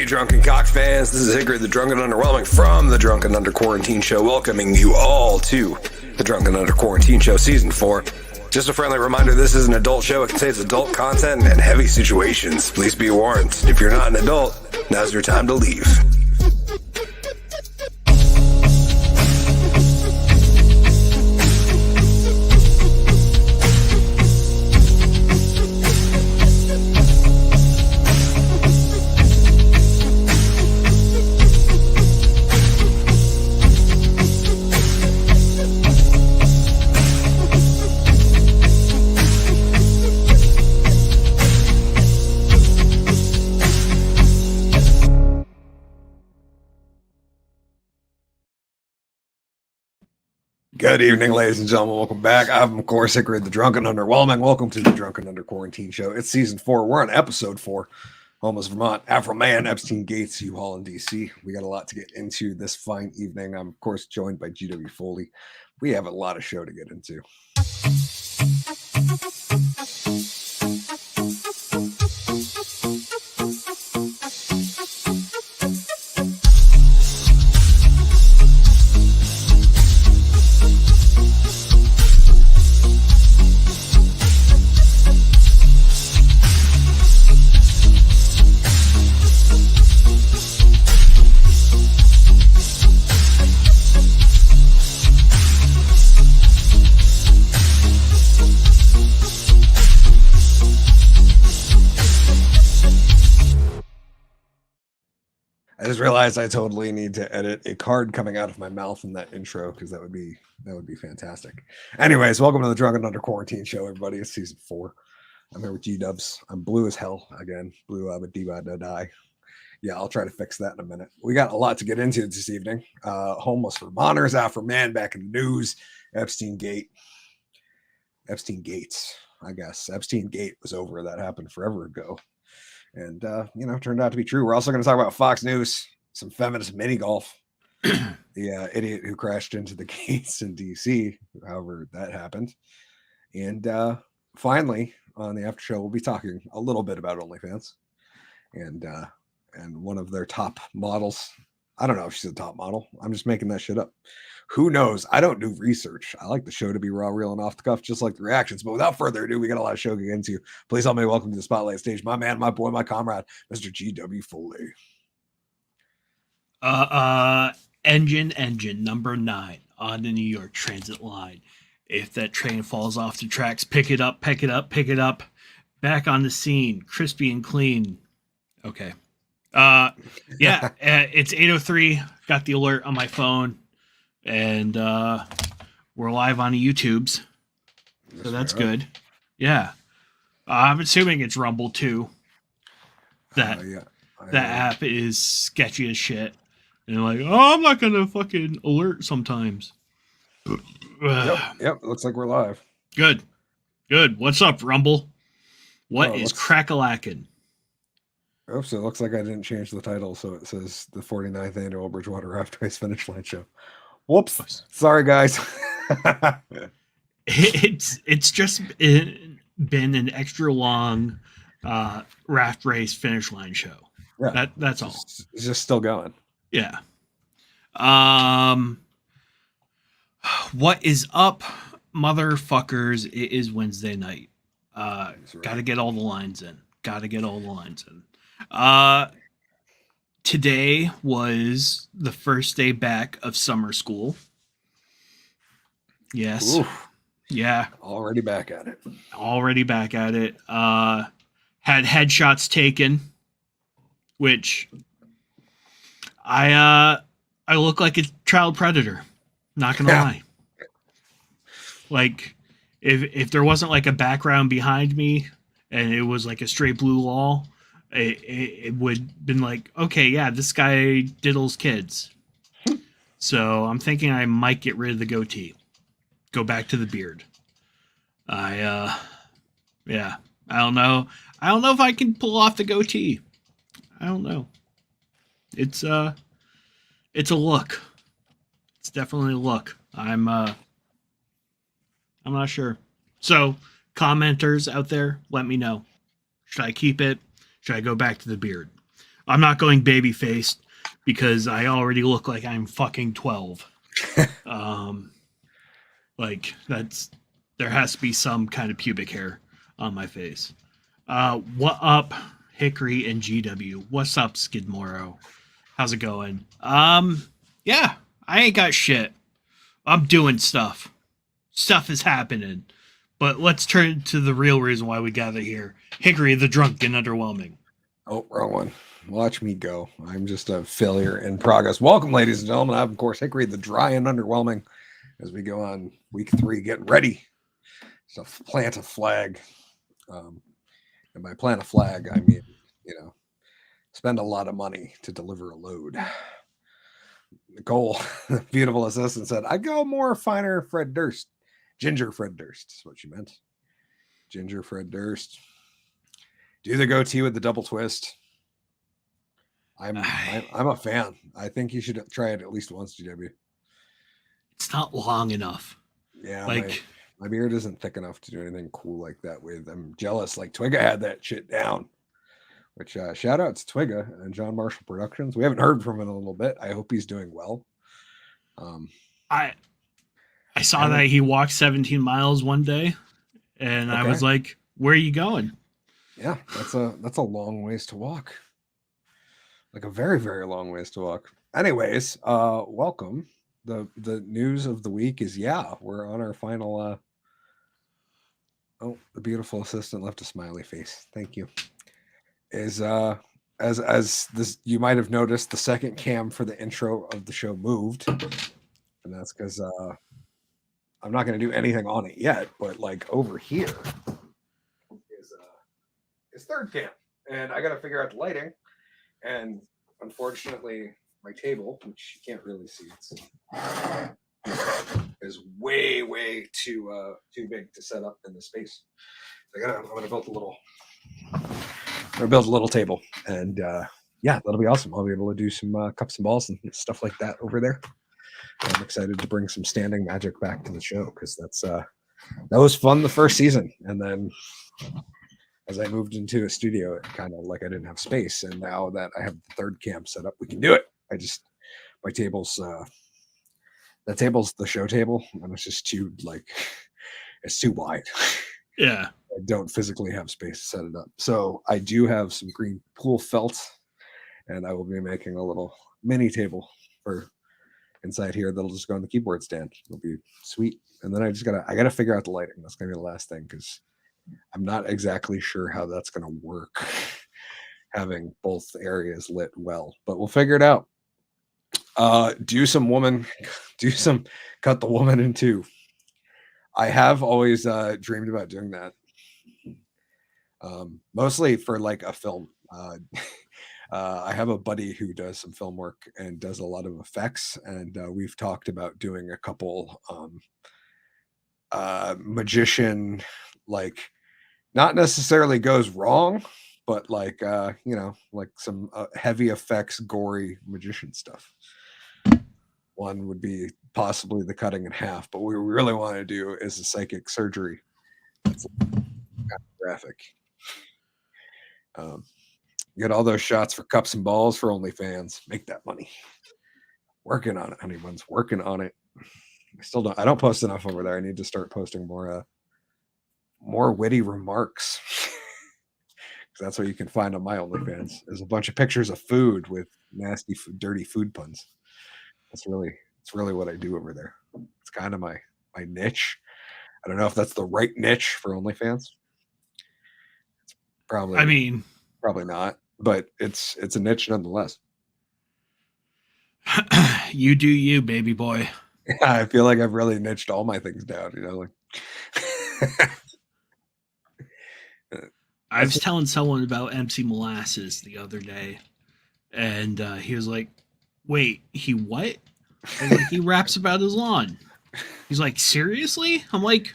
drunken cock fans. This is Hickory, the Drunken Underwhelming from the Drunken Under Quarantine Show, welcoming you all to the Drunken Under Quarantine Show Season 4. Just a friendly reminder, this is an adult show. It contains adult content and heavy situations. Please be warned. If you're not an adult, now's your time to leave. Good evening, ladies and gentlemen. Welcome back. I'm, of course, Hickory, the Drunken Underwhelming. Welcome to the Drunken Under Quarantine Show. It's Season 4. We're on Episode 4. Almost Vermont. Afroman, Epstein, Gates, UHaul, and DC. We got a lot to get into this fine evening. I'm, of course, joined by GW Foley. We have a lot of show to get into. I just realized I totally need to edit a card coming out of my mouth in that intro because that would be fantastic. Anyways, welcome to the Drunken Under Quarantine Show, everybody. It's Season 4. I'm here with G-Dubs. I'm blue as hell again. Blue with D-die. Yeah, I'll try to fix that in a minute. We got a lot to get into this evening. Homeless Vermonters, Afroman back in the news. Epstein Gates, I guess. Epstein Gate was over. That happened forever ago. And, turned out to be true. We're also going to talk about Fox News, some feminist mini golf, the idiot who crashed into the gates in DC, however that happened. And finally, on the after show, we'll be talking a little bit about OnlyFans and one of their top models. I don't know if she's a top model. I'm just making that shit up. Who knows? I don't do research. I like the show to be raw, real, and off the cuff, just like the reactions. But without further ado, we got a lot of show to get into. Please help me welcome to the spotlight stage, my man, my boy, my comrade, Mr. GW Foley. Engine number 9 on the New York Transit line. If that train falls off the tracks, pick it up. Back on the scene, crispy and clean. Okay. It's 8:03. Got the alert on my phone. And we're live on the YouTubes, so that's good. Yeah, I'm assuming it's Rumble too. That app is sketchy as shit, and like, oh, I'm not gonna fucking alert sometimes. Yep. Looks like we're live. Good. What's up, Rumble? What is crack-a-lackin'? Oops, it looks like I didn't change the title, so it says the 49th Annual Bridgewater Raft Race Finish Line Show. Whoops. Sorry, guys. It's just been an extra long raft race finish line show. Yeah. That's all. It's just still going. Yeah. What is up, motherfuckers? It is Wednesday night. Gotta get all the lines in. Today was the first day back of summer school. Yes. Oof. Yeah. Already back at it. Had headshots taken, which I look like a child predator. Not gonna lie. Like if there wasn't like a background behind me and it was like a straight blue wall, it would been like, okay, yeah, this guy diddles kids. So I'm thinking I might get rid of the goatee. Go back to the beard. I don't know. I don't know if I can pull off the goatee. I don't know. It's a look. It's definitely a look. I'm not sure. So commenters out there, let me know. Should I keep it? Should I go back to the beard? I'm not going baby faced because I already look like I'm fucking 12. Like there has to be some kind of pubic hair on my face. What up, Hickory and GW? What's up, Skidmoro? How's it going? Yeah, I ain't got shit. I'm doing stuff. Stuff is happening. But let's turn to the real reason why we gather here. Hickory, the drunk and underwhelming. Oh, wrong one. Watch me go. I'm just a failure in progress. Welcome, ladies and gentlemen. I'm, of course, Hickory, the dry and underwhelming, as we go on week 3, getting ready to plant a flag. And by plant a flag, I mean, spend a lot of money to deliver a load. Nicole, the beautiful assistant, said, I go more finer Fred Durst. Ginger Fred Durst is what she meant. Ginger Fred Durst. Do the goatee with the double twist. I'm a fan. I think you should try it at least once, GW. It's not long enough. Yeah, like my beard isn't thick enough to do anything cool like that with. I'm jealous. Like Twigga had that shit down. Which shout out to Twigga and John Marshall Productions. We haven't heard from him in a little bit. I hope he's doing well. I saw that he walked 17 miles one day, and I was like, "Where are you going?" Yeah, that's a long ways to walk. Like a very, very long ways to walk. Anyways, welcome. The news of the week is we're on our final. Oh, the beautiful assistant left a smiley face. Thank you. Is as this you might have noticed, the second cam for the intro of the show moved, and that's because I'm not going to do anything on it yet. But like over here is third cam, and I got to figure out the lighting. And unfortunately, my table, which you can't really see, is way too big to set up in the space. So I'm gonna build a little table, and that'll be awesome. I'll be able to do some cups and balls and stuff like that over there. I'm excited to bring some standing magic back to the show because that was fun the first season, and then as I moved into a studio, it kind of like I didn't have space, and now that I have the third cam set up, we can do it. My table's that table's the show table, and it's just too it's too wide. Yeah. I don't physically have space to set it up. So I do have some green pool felt, and I will be making a little mini table for inside here that'll just go on the keyboard stand. It'll be sweet. And then I gotta figure out the lighting. That's gonna be the last thing because I'm not exactly sure how that's gonna work having both areas lit well, but we'll figure it out. Cut the woman in two. I have always dreamed about doing that. Mostly for like a film. I have a buddy who does some film work and does a lot of effects, and we've talked about doing a couple magician, like not necessarily goes wrong, but like like some heavy effects, gory magician stuff. One would be possibly the cutting in half, but what we really want to do is a psychic surgery. That's kind of graphic. Get all those shots for cups and balls for OnlyFans. Make that money. Working on it, honeybuns. Working on it. I don't post enough over there. I need to start posting more witty remarks. That's what you can find on my OnlyFans. There's a bunch of pictures of food with nasty, dirty food puns. It's really what I do over there. It's kind of my niche. I don't know if that's the right niche for OnlyFans. It's probably not, but it's a niche nonetheless. You do you, baby boy. Yeah, I feel like I've really niched all my things down, I was telling someone about MC Molasses the other day, and he was like, wait, he what? I was like, he raps about his lawn. He's like, seriously? I'm like,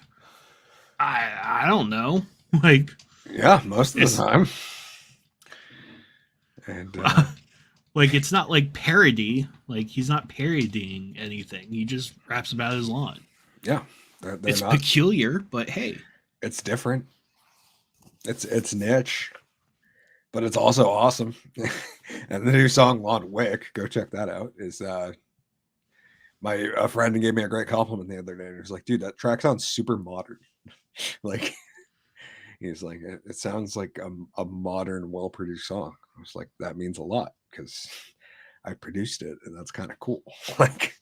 I don't know. Like, yeah, most of the time. And like, it's not like parody. Like, he's not parodying anything. He just raps about his lawn. Yeah, it's not peculiar, but hey, it's different. It's niche. but it's also awesome. And the new song Lawn Wick, go check that out, is a friend gave me a great compliment the other day. And he was like, dude, that track sounds super modern. Like, he's like, it sounds like a modern, well-produced song. I was like, that means a lot because I produced it, and that's kind of cool. Like,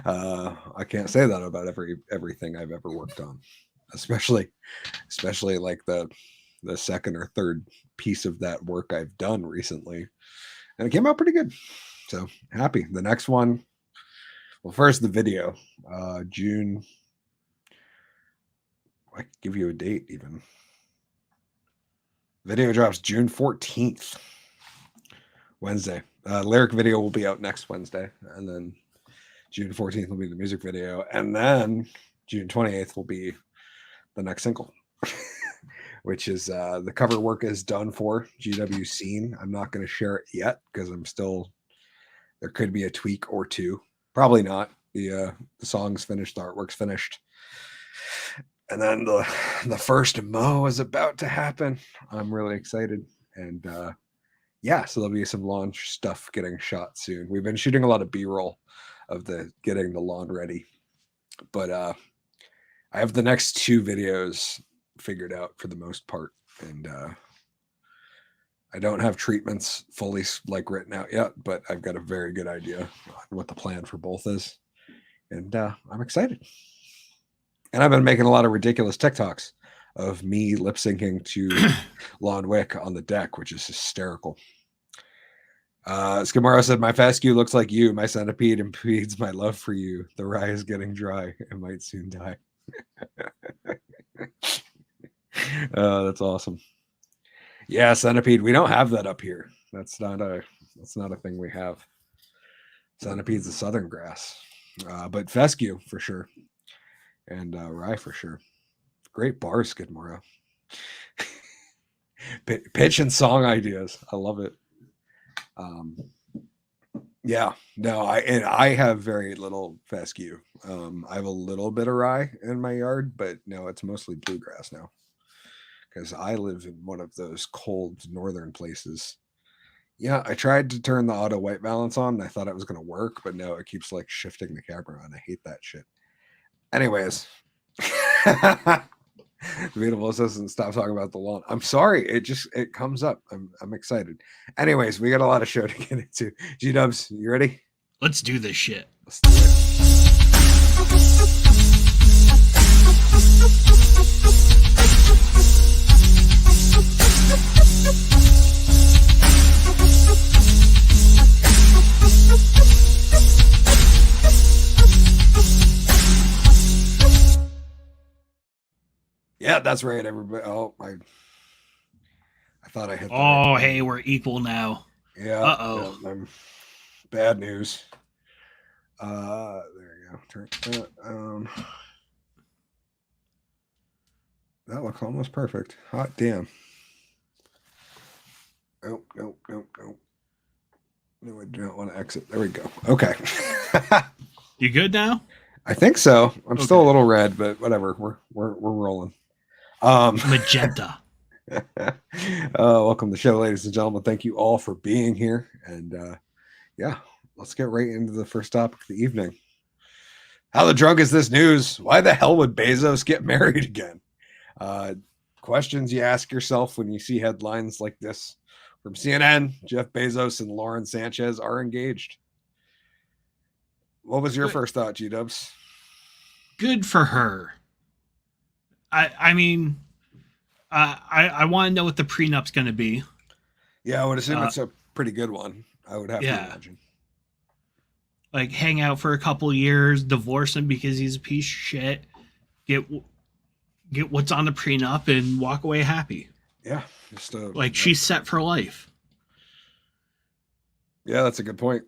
I can't say that about everything I've ever worked on, especially like the second or third piece of that work I've done recently, and it came out pretty good. So happy. The next one, well, first the video, June. I can give you a date even. Video drops June 14th, Wednesday. Lyric video will be out next Wednesday, and then June 14th will be the music video, and then June 28th will be the next single, which is the cover work is done for GW Scene. I'm not going to share it yet because there could be a tweak or two. Probably not. The song's finished, the artwork's finished. And then the first Mo is about to happen. I'm really excited. And yeah, so there'll be some launch stuff getting shot soon. We've been shooting a lot of B-roll of getting the lawn ready. But I have the next 2 videos figured out for the most part. And I don't have treatments fully like written out yet, but I've got a very good idea on what the plan for both is. And I'm excited. And I've been making a lot of ridiculous TikToks of me lip syncing to Lawn Wick on the deck, which is hysterical. Skimaro said, my fescue looks like you. My centipede impedes my love for you. The rye is getting dry. It might soon die. That's awesome. Yeah, centipede. We don't have that up here. That's not a thing we have. Centipede's a southern grass. But fescue for sure. And rye for sure. Great bars, Skidmore. Pitch and song ideas. I love it. Yeah, no, I have very little fescue. I have a little bit of rye in my yard, but no, it's mostly bluegrass now. Because I live in one of those cold northern places. Yeah, I tried to turn the auto white balance on and I thought it was going to work, but no, it keeps like shifting the camera and I hate that shit. Anyways, the beautiful assistant, stop talking about the lawn. I'm sorry, it comes up. I'm excited. Anyways, we got a lot of show to get into. G-Dubs, you ready? Let's do this shit. Let's do it. Yeah, that's right, everybody. Oh, I thought I hit that. Oh, hey, we're equal now. Yeah. Uh-oh. Yeah, bad news. There you go. Turn that. That looks almost perfect. Hot damn. Nope. No, I do not want to exit. There we go. Okay. You good now? I think so. I'm still a little red, but whatever. We're rolling. Magenta. Welcome to the show, ladies and gentlemen. Thank you all for being here. And yeah, let's get right into the first topic of the evening. How the drunk is this news? Why the hell would Bezos get married again? Questions you ask yourself when you see headlines like this from CNN. Jeff Bezos and Lauren Sanchez are engaged. What was your first thought, G-Dubs? Good for her. I mean, I want to know what the prenup's going to be. Yeah, I would assume it's a pretty good one. I would have to imagine. Like, hang out for a couple years, divorce him because he's a piece of shit, get what's on the prenup, and walk away happy. Yeah. She's set for life. Yeah, that's a good point.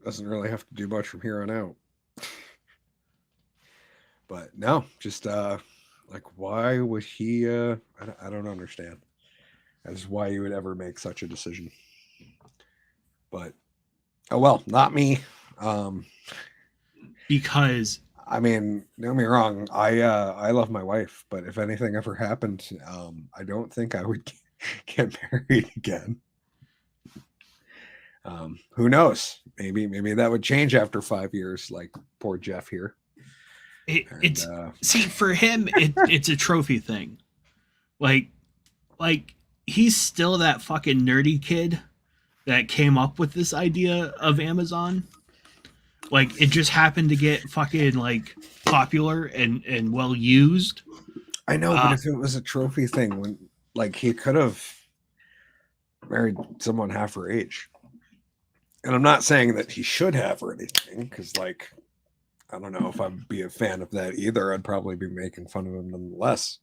Doesn't really have to do much from here on out. But no, just why would he I don't understand as why you would ever make such a decision. But oh well, not me. Because I mean, don't get me wrong. I love my wife, but if anything ever happened, I don't think I would get married again. Who knows? Maybe that would change after 5 years, like poor Jeff here. It's see, for him, it's a trophy thing. Like he's still that fucking nerdy kid that came up with this idea of Amazon. Like, it just happened to get fucking like popular and well used. I know, but if it was a trophy thing, when like he could have married someone half her age. And I'm not saying that he should have or anything, because like I don't know if I'd be a fan of that either. I'd probably be making fun of him nonetheless.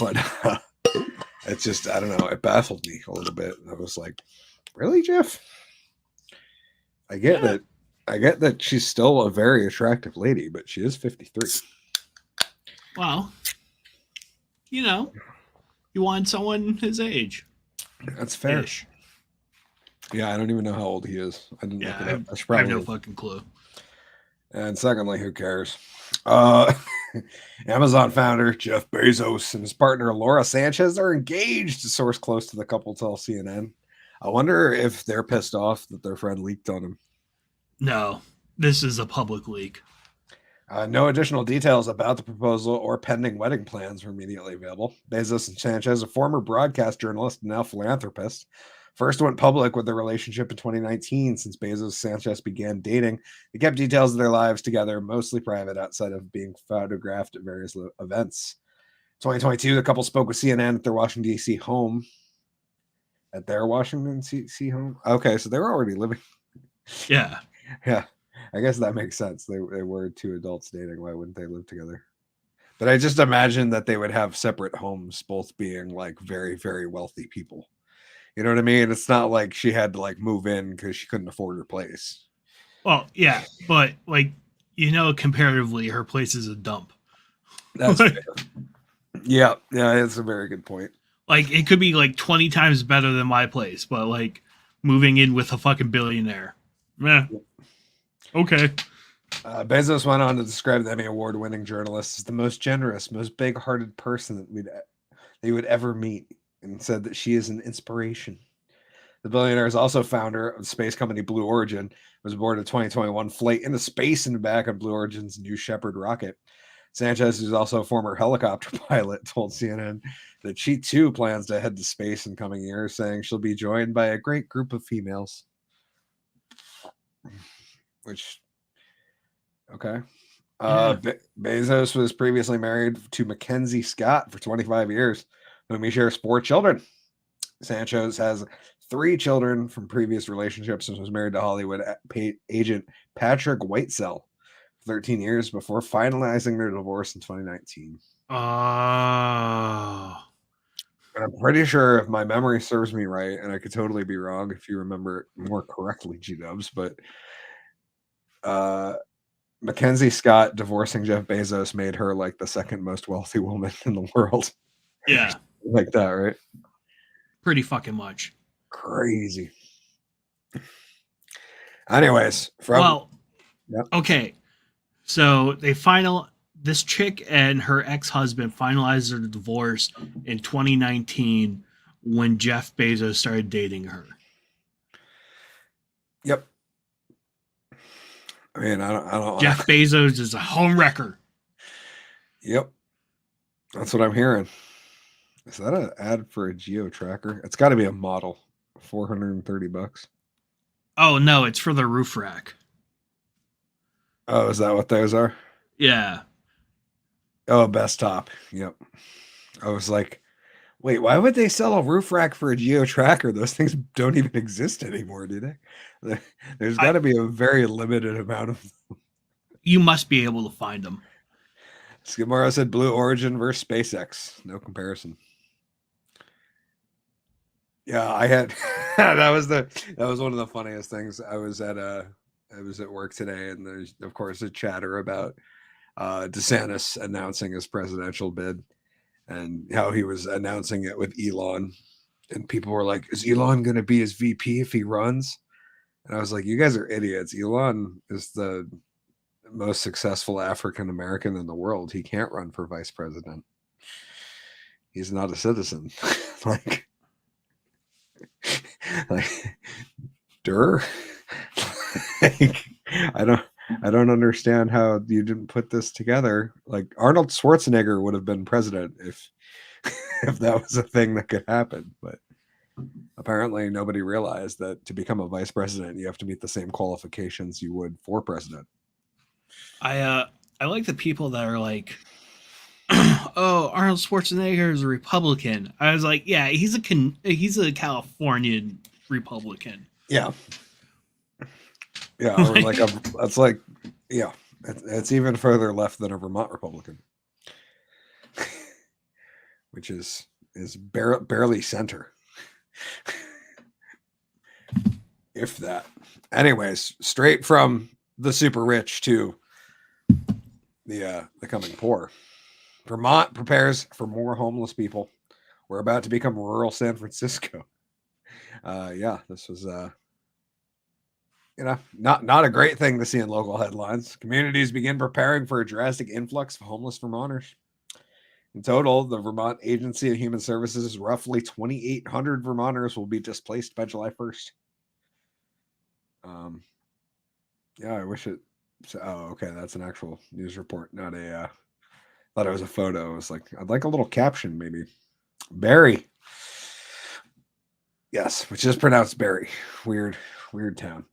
But it's just, I don't know, it baffled me a little bit. I was like, really, Jeff? I get that she's still a very attractive lady, but she is 53. Well, you know, you want someone his age. That's fair. Ish. Yeah, I don't even know how old he is. I didn't look it up. I have no fucking clue. And secondly, who cares? Amazon founder Jeff Bezos and his partner Laura Sanchez are engaged, a source close to the couple tell CNN. I wonder if they're pissed off that their friend leaked on him. No, this is a public leak. No additional details about the proposal or pending wedding plans were immediately available. Bezos and Sanchez, a former broadcast journalist and now philanthropist, first went public with their relationship in 2019. Since Bezos and Sanchez began dating, they kept details of their lives together, mostly private, outside of being photographed at various events. 2022, the couple spoke with CNN at their Washington, D.C. home. At their Washington, D.C. home? Okay, so they were already living. Yeah. Yeah, I guess that makes sense. They were two adults dating. Why wouldn't they live together? But I just imagine that they would have separate homes, both being like very, very wealthy people. You know what I mean? It's not like she had to like move in because she couldn't afford her place. Well, yeah, but like, you know, comparatively, her place is a dump. That's fair. Yeah, it's a very good point. Like, it could be like 20 times better than my place, but like moving in with a fucking billionaire. Yeah. Okay. Bezos went on to describe the Emmy Award-winning journalist as the most generous, most big-hearted person that they would ever meet, and said that she is an inspiration. The billionaire is also founder of the space company Blue Origin, was aboard a 2021 flight into space in the back of Blue Origin's New Shepard rocket. Sanchez, who's also a former helicopter pilot, told CNN that she too plans to head to space in coming years, saying she'll be joined by a great group of females. Which, okay. Bezos was previously married to Mackenzie Scott for 25 years, whom he shares 4 children. Sanchez has 3 children from previous relationships and was married to Hollywood agent Patrick Whitesell for 13 years before finalizing their divorce in 2019. And I'm pretty sure, if my memory serves me right, and I could totally be wrong if you remember more correctly, G-Dubs, but Mackenzie Scott divorcing Jeff Bezos made her like the second most wealthy woman in the world. Yeah. Like that, right? Pretty fucking much. Crazy. Anyways, okay. So this chick and her ex-husband finalized their divorce in 2019 when Jeff Bezos started dating her. Yep. I mean, I don't. Jeff Bezos is a home wrecker. Yep. That's what I'm hearing. Is that an ad for a geo tracker? It's got to be a model. $430. Oh no, it's for the roof rack. Oh, is that what those are? Yeah. Oh, best top. Yep. I was like, wait, why would they sell a roof rack for a geo tracker? Those things don't even exist anymore, do they? There's got to be a very limited amount of them. You must be able to find them. Skidmore said Blue Origin versus SpaceX. No comparison. Yeah, I had that was one of the funniest things. I was at work today, and there's of course a chatter about DeSantis announcing his presidential bid and how he was announcing it with Elon, and people were like, is Elon going to be his VP if he runs? And I was like, you guys are idiots. Elon is the most successful African American in the world. He can't run for vice president. He's not a citizen. like, like, Durr. like, I don't understand how you didn't put this together. Like Arnold Schwarzenegger would have been president if that was a thing that could happen, but apparently nobody realized that to become a vice president you have to meet the same qualifications you would for president. I like the people that are like, oh, Arnold Schwarzenegger is a Republican. I was like, yeah, he's a Californian Republican. Yeah. Yeah, or like that's like, yeah, it's even further left than a Vermont Republican, which is barely center, if that. Anyways, straight from the super rich to the coming poor. Vermont prepares for more homeless people. We're about to become rural San Francisco. Yeah, this was not a great thing to see in local headlines. Communities begin preparing for a drastic influx of homeless Vermonters. In total, the Vermont Agency of Human Services, roughly 2,800 Vermonters will be displaced by July 1st. Yeah, I wish it. Oh, okay, that's an actual news report, not a. Thought it was a photo. I was like, I'd like a little caption, maybe. Barry. Yes, which is pronounced Barry. Weird town.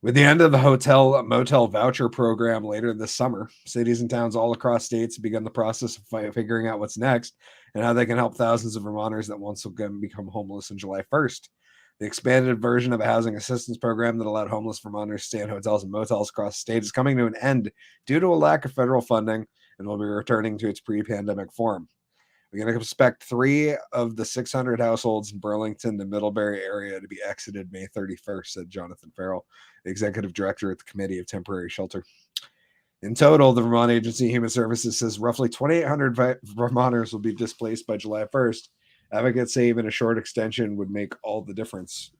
With the end of the hotel motel voucher program later this summer, cities and towns all across states have begun the process of figuring out what's next and how they can help thousands of Vermonters that once again become homeless on July 1st. The expanded version of a housing assistance program that allowed homeless Vermonters to stay in hotels and motels across the state is coming to an end due to a lack of federal funding and will be returning to its pre-pandemic form. We're going to expect 3 of the 600 households in Burlington and Middlebury area to be exited May 31st, said Jonathan Farrell, the executive director at the Committee of Temporary Shelter. In total, the Vermont Agency of Human Services says roughly 2,800 Vermonters will be displaced by July 1st. Advocates say even a short extension would make all the difference.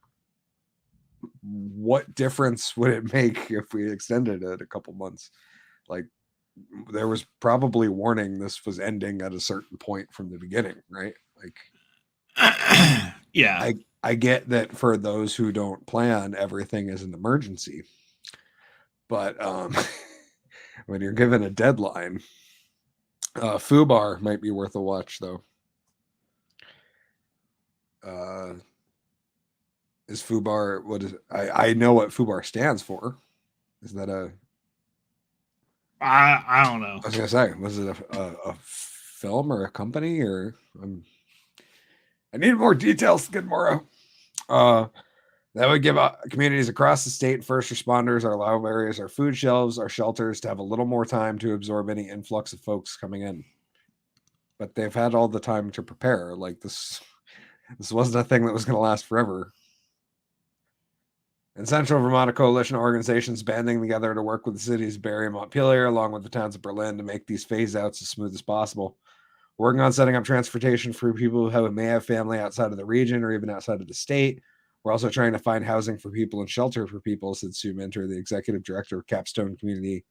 What difference would it make if we extended it a couple months? Like, there was probably warning this was ending at a certain point from the beginning, right? Like, yeah, I get that for those who don't plan, everything is an emergency, but when you're given a deadline, FUBAR might be worth a watch, though. Is FUBAR, what is it? I know what FUBAR stands for. Is that a I don't know. I was gonna say, was it a film or a company or I need more details. Good morrow. That would give communities across the state, first responders, our live areas, our food shelves, our shelters to have a little more time to absorb any influx of folks coming in. But they've had all the time to prepare. Like this wasn't a thing that was going to last forever. In Central Vermont, a coalition of organizations banding together to work with the cities of Barrie and Montpelier, along with the towns of Berlin, to make these phase outs as smooth as possible. Working on setting up transportation for people who may have family outside of the region or even outside of the state. We're also trying to find housing for people and shelter for people, said Sue Minter, the executive director of Capstone Community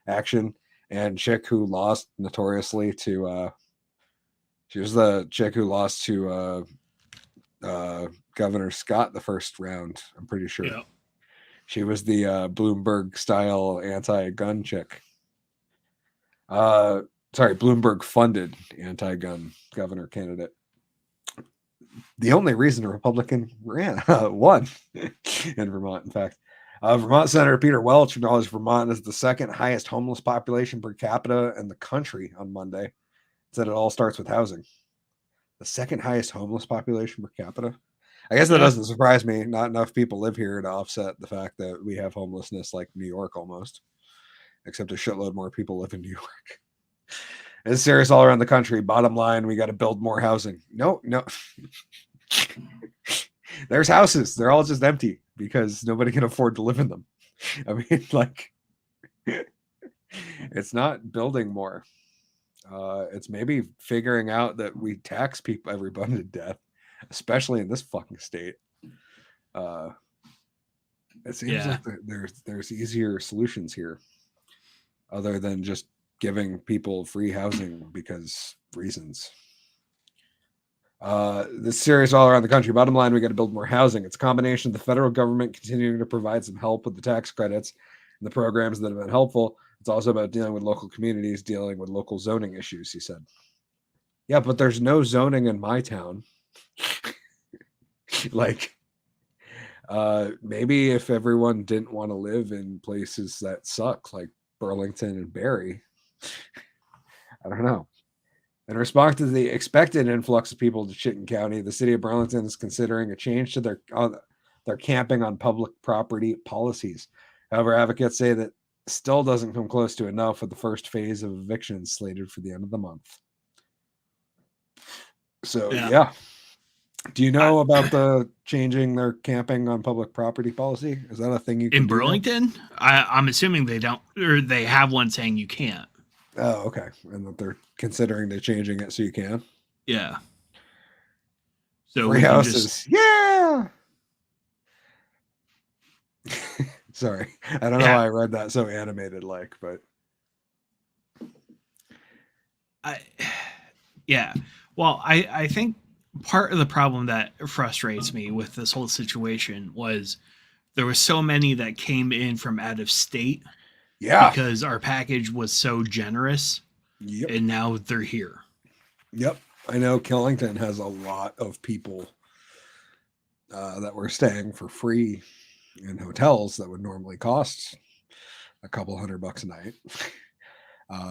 Action, and chick who lost notoriously to she was the chick who lost to Governor Scott the first round, I'm pretty sure. Yeah. She was the Bloomberg style anti-gun chick. Bloomberg funded anti-gun governor candidate. The only reason a Republican won in Vermont, in fact. Vermont Senator Peter Welch acknowledged Vermont is the second highest homeless population per capita in the country on Monday. Said it all starts with housing. The second highest homeless population per capita. I guess that doesn't surprise me. Not enough people live here to offset the fact that we have homelessness like New York almost, except a shitload more people live in New York. It's serious all around the country. Bottom line, we got to build more housing. No. There's houses. They're all just empty because nobody can afford to live in them. I mean, like, it's not building more. It's maybe figuring out that we tax everybody to death, especially in this fucking state. It seems like there's easier solutions here. other than just giving people free housing because reasons. This series all around the country. Bottom line, we got to build more housing. It's a combination of the federal government continuing to provide some help with the tax credits and the programs that have been helpful. It's also about dealing with local communities, dealing with local zoning issues, he said. Yeah, but there's no zoning in my town. Like, maybe if everyone didn't want to live in places that suck, like Burlington and Barrie, I don't know. In response to the expected influx of people to Chittenden County, the city of Burlington is considering a change to their camping on public property policies. However, advocates say that still doesn't come close to enough, with the first phase of evictions slated for the end of the month. So, yeah. Do you know about the changing their camping on public property policy? Is that a thing you can in do Burlington? I'm assuming they don't, or they have one saying you can't. Oh, okay. And that they're considering they're changing it so you can. Yeah. So free houses. Yeah. Sorry. I don't know why I read that so animated like, but Well, I think part of the problem that frustrates me with this whole situation was there were so many that came in from out of state. Yeah. Because our package was so generous. Yep. And now they're here. Yep. I know Killington has a lot of people that were staying for free in hotels that would normally cost a couple $100 a night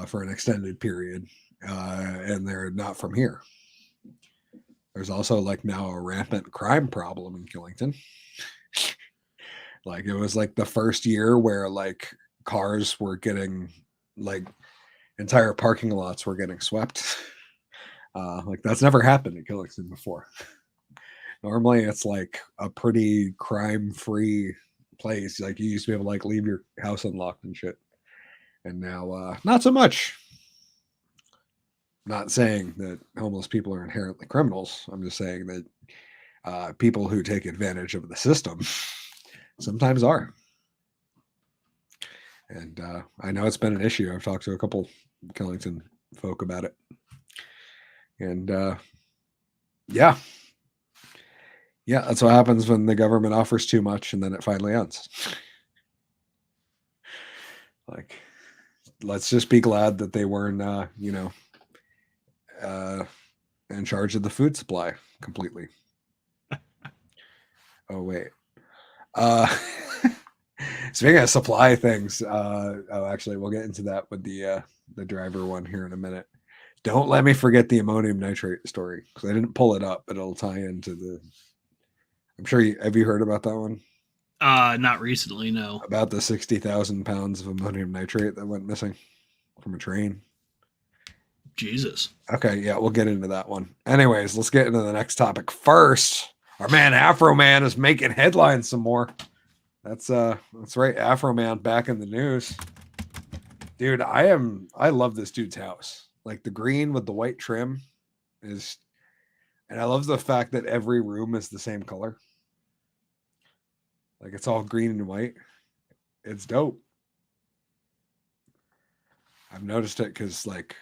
for an extended period. And they're not from here. There's also like now a rampant crime problem in Killington. Like it was like the first year where like cars were getting like entire parking lots were getting swept. Like that's never happened in Killington before. Normally it's like a pretty crime-free place. Like you used to be able to like leave your house unlocked and shit. And now not so much. Not saying that homeless people are inherently criminals. I'm just saying that people who take advantage of the system sometimes are. And I know it's been an issue. I've talked to a couple Killington folk about it. And yeah, that's what happens when the government offers too much and then it finally ends. Like, let's just be glad that they weren't, in charge of the food supply completely. Oh, wait. Speaking of supply things, actually, we'll get into that with the driver one here in a minute. Don't let me forget the ammonium nitrate story because I didn't pull it up, but it'll tie into the. I'm sure have you heard about that one? Not recently, no. About the 60,000 pounds of ammonium nitrate that went missing from a train. Jesus. Okay, yeah, we'll get into that one. Anyways, let's get into the next topic first. Our man Afroman is making headlines some more. That's right, Afroman back in the news. Dude, I love this dude's house. Like the green with the white trim is, and I love the fact that every room is the same color. Like it's all green and white. It's dope. I've noticed it because like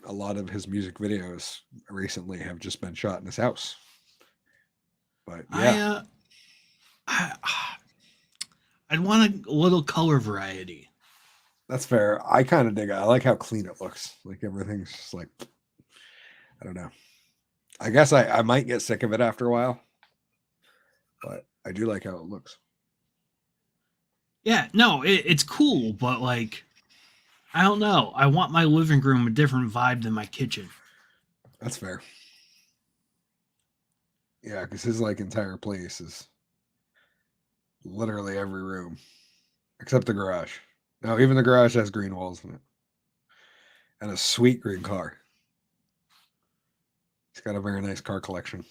a lot of his music videos recently have just been shot in his house. But yeah. I'd want a little color variety. That's fair. I kind of dig it. I like how clean it looks. Like everything's just like, I don't know. I guess I might get sick of it after a while, but I do like how it looks. Yeah, no, it's cool, but like, I don't know. I want my living room a different vibe than my kitchen. That's fair. Yeah, because his like entire place is literally every room except the garage. Now, even the garage has green walls in it and a sweet green car. He's got a very nice car collection.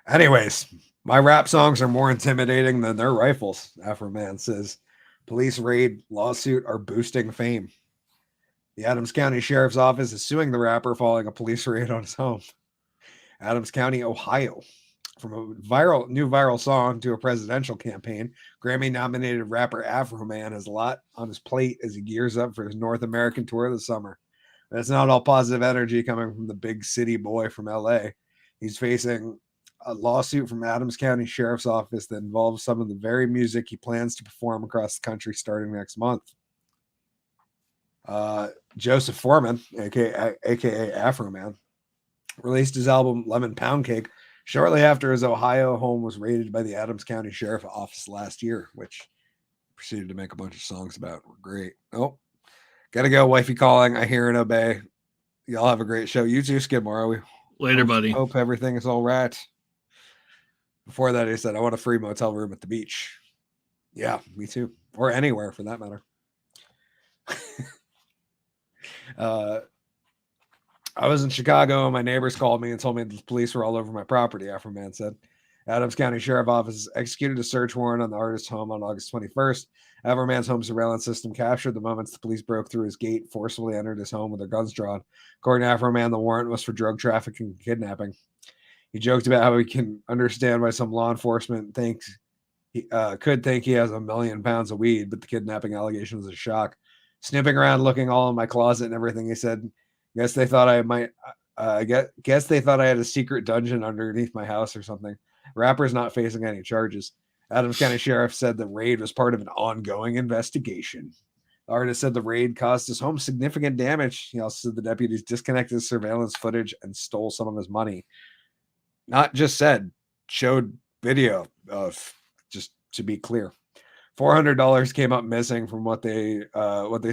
Anyways, my rap songs are more intimidating than their rifles, Afroman says. Police raid lawsuit are boosting fame. The Adams County Sheriff's Office is suing the rapper following a police raid on his home. Adams County, Ohio. From a new viral song to a presidential campaign, Grammy-nominated rapper Afroman has a lot on his plate as he gears up for his North American tour this summer. That's not all positive energy coming from the big city boy from LA. He's facing a lawsuit from Adams County Sheriff's Office that involves some of the very music he plans to perform across the country starting next month. Joseph Foreman, aka Afroman, released his album Lemon Pound Cake shortly after his Ohio home was raided by the Adams County Sheriff's Office last year, which proceeded to make a bunch of songs about. Were great. Oh, gotta go, wifey calling. I hear and obey. Y'all have a great show. You too, Skidmore. We Later, buddy. Hope everything is all right. Before that, he said, I want a free motel room at the beach. Yeah, me too. Or anywhere for that matter. I was in Chicago and my neighbors called me and told me the police were all over my property, Afroman said. Adams County Sheriff's Office executed a search warrant on the artist's home on August 21st. Afroman's home surveillance system captured the moments the police broke through his gate, forcibly entered his home with their guns drawn. According to Afroman, the warrant was for drug trafficking and kidnapping. He joked about how he can understand why some law enforcement could think he has 1 million pounds of weed, but the kidnapping allegation was a shock. Sniffing around, looking all in my closet and everything, he said, guess they thought I had a secret dungeon underneath my house or something. Rapper's not facing any charges. Adams County Sheriff said the raid was part of an ongoing investigation. The artist said the raid caused his home significant damage. He also said the deputies disconnected his surveillance footage and stole some of his money. Not just said, showed video of, just to be clear. $400 came up missing from what they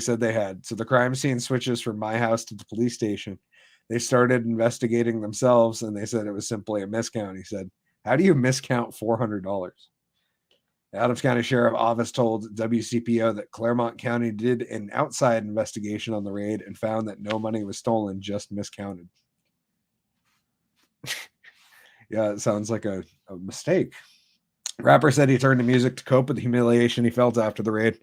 said they had. So the crime scene switches from my house to the police station. They started investigating themselves, and they said it was simply a miscount. He said, how do you miscount $400? The Adams County Sheriff's Office told WCPO that Claremont County did an outside investigation on the raid and found that no money was stolen, just miscounted. Yeah, it sounds like a mistake. Rapper said he turned to music to cope with the humiliation he felt after the raid.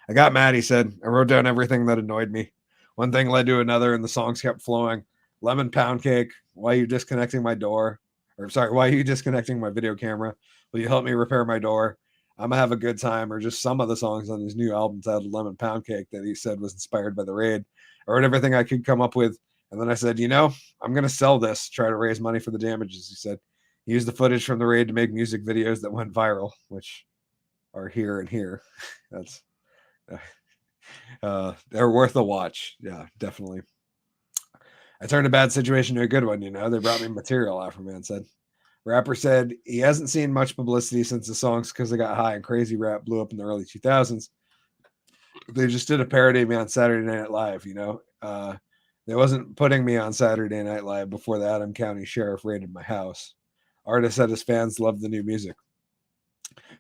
I got mad, he said. I wrote down everything that annoyed me. One thing led to another, and the songs kept flowing. Lemon Pound Cake, Why Are You Disconnecting My Door? Why Are You Disconnecting My Video Camera? Will You Help Me Repair My Door? I'm Gonna Have a Good Time, or just some of the songs on his new album titled Lemon Pound Cake that he said was inspired by the raid. I wrote everything I could come up with, and then I said, I'm going to sell this, try to raise money for the damages, he said. He used the footage from the raid to make music videos that went viral, which are here and here. That's they're worth a watch. Yeah, definitely. I turned a bad situation to a good one, They brought me material, Afroman said. Rapper said he hasn't seen much publicity since the songs Because I Got High and Crazy Rap blew up in the early 2000s. They just did a parody of me on Saturday Night Live, They wasn't putting me on Saturday Night Live before the Adams County Sheriff raided my house. Artist said his fans love the new music.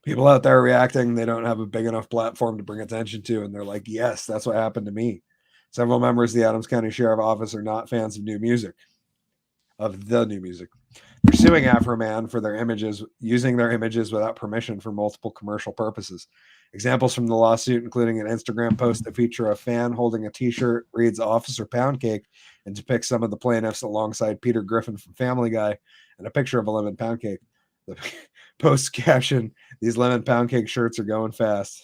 People out there reacting, they don't have a big enough platform to bring attention to, and they're like, yes, that's what happened to me. Several members of the Adams County Sheriff's Office are not fans of the new music. They're suing Afroman for their images, using their images without permission for multiple commercial purposes. Examples from the lawsuit, including an Instagram post that feature a fan holding a t-shirt, reads Officer Pound Cake, and depicts some of the plaintiffs alongside Peter Griffin from Family Guy, and a picture of a lemon pound cake. The post caption, these lemon pound cake shirts are going fast.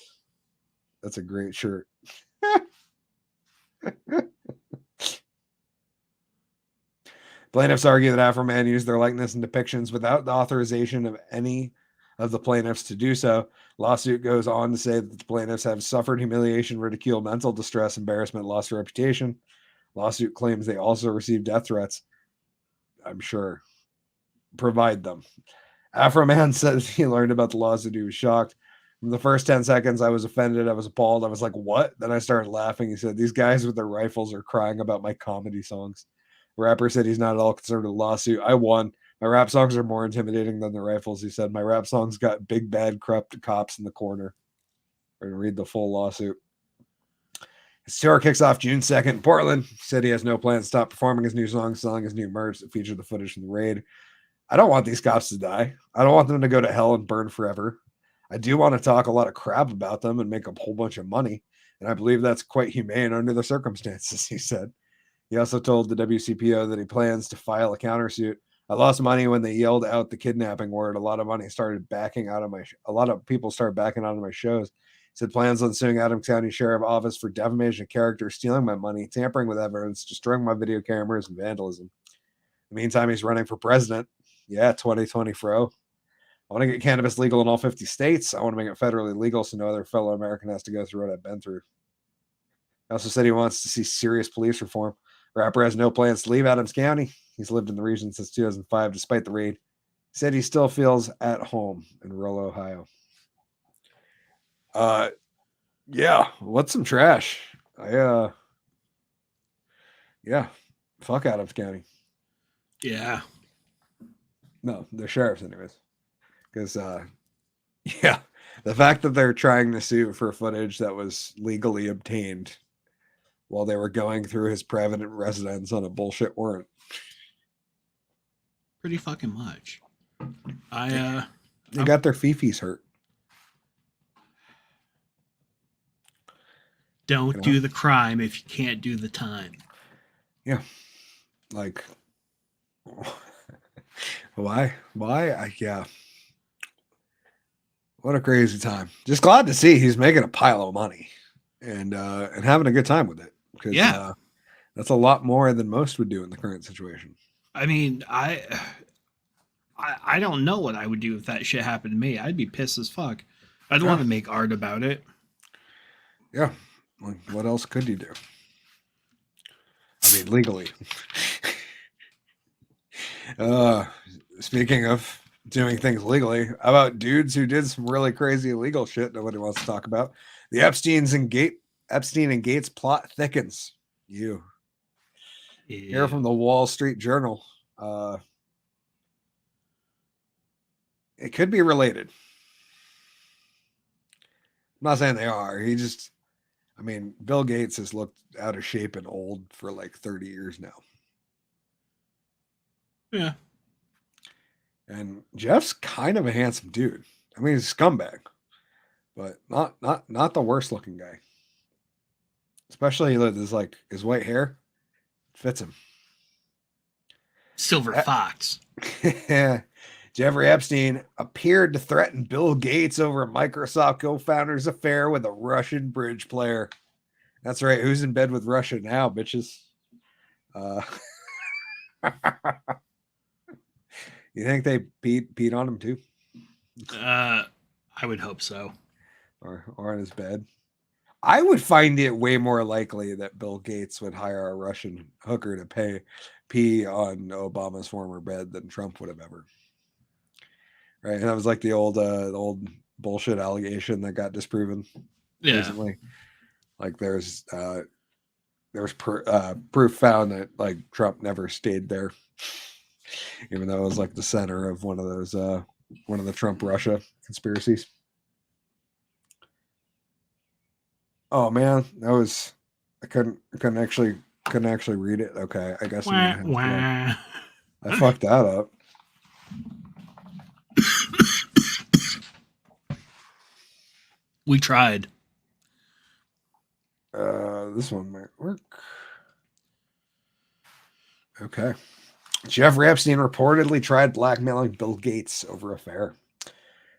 That's a great shirt. Plaintiffs argue that Afroman used their likeness and depictions without the authorization of any of the plaintiffs to do so. Lawsuit goes on to say that the plaintiffs have suffered humiliation, ridicule, mental distress, embarrassment, lost their reputation. Lawsuit claims they also received death threats. I'm sure. Provide them. Afroman says he learned about the lawsuit. He was shocked. From the first 10 seconds, I was offended. I was appalled. I was like, what? Then I started laughing. He said, these guys with their rifles are crying about my comedy songs. The rapper said he's not at all concerned with the lawsuit. I won. My rap songs are more intimidating than the rifles, he said. My rap songs got big, bad, corrupt cops in the corner. We're going to read the full lawsuit. His tour kicks off June 2nd in Portland. He said he has no plan to stop performing his new songs, selling his new merch that featured the footage from the raid. I don't want these cops to die. I don't want them to go to hell and burn forever. I do want to talk a lot of crap about them and make a whole bunch of money. And I believe that's quite humane under the circumstances, he said. He also told the WCPO that he plans to file a countersuit. I lost money when they yelled out the kidnapping word. A lot of people started backing out of my shows. Said plans on suing Adams County Sheriff Office for defamation of character, stealing my money, tampering with evidence, destroying my video cameras, and vandalism. In the meantime, he's running for president. Yeah, 2020 fro. I want to get cannabis legal in all 50 states. I want to make it federally legal so no other fellow American has to go through what I've been through. He also said he wants to see serious police reform. Rapper has no plans to leave Adams County. He's lived in the region since 2005, despite the raid. He said he still feels at home in rural Ohio. Yeah, what's some trash? Yeah, fuck Adams County. Yeah. No, they're sheriffs anyways. Because, yeah, the fact that they're trying to sue for footage that was legally obtained while they were going through his private residence on a bullshit warrant. Pretty fucking much. They got their fifis hurt. Don't do the crime if you can't do the time. Yeah. Like, why? Yeah. What a crazy time. Just glad to see he's making a pile of money and having a good time with it. Because that's a lot more than most would do in the current situation. I mean, I don't know what I would do if that shit happened to me. I'd be pissed as fuck. I'd want to make art about it. Yeah. Like, what else could you do? I mean, legally. Speaking of doing things legally, how about dudes who did some really crazy illegal shit nobody wants to talk about? The Epstein and Gates plot thickens. Here from the Wall Street Journal. It could be related. I'm not saying they are. Bill Gates has looked out of shape and old for like 30 years now. Yeah. And Jeff's kind of a handsome dude. I mean, he's a scumbag, but not the worst looking guy. Especially with his white hair. Fits him. Silver fox. Jeffrey Epstein appeared to threaten Bill Gates over a Microsoft co-founder's affair with a Russian bridge player. That's right. Who's in bed with Russia now, bitches? You think they peed on him too? I would hope so. Or on his bed. I would find it way more likely that Bill Gates would hire a Russian hooker to pee on Obama's former bed than Trump would have ever. Right, and that was like the old bullshit allegation that got disproven recently. Like there's proof found that like Trump never stayed there, even though it was like the center of one of the Trump Russia conspiracies. Oh man, I couldn't actually read it. Okay, I guess I fucked that up. We tried. This one might work. Okay. Jeffrey Epstein reportedly tried blackmailing Bill Gates over affair.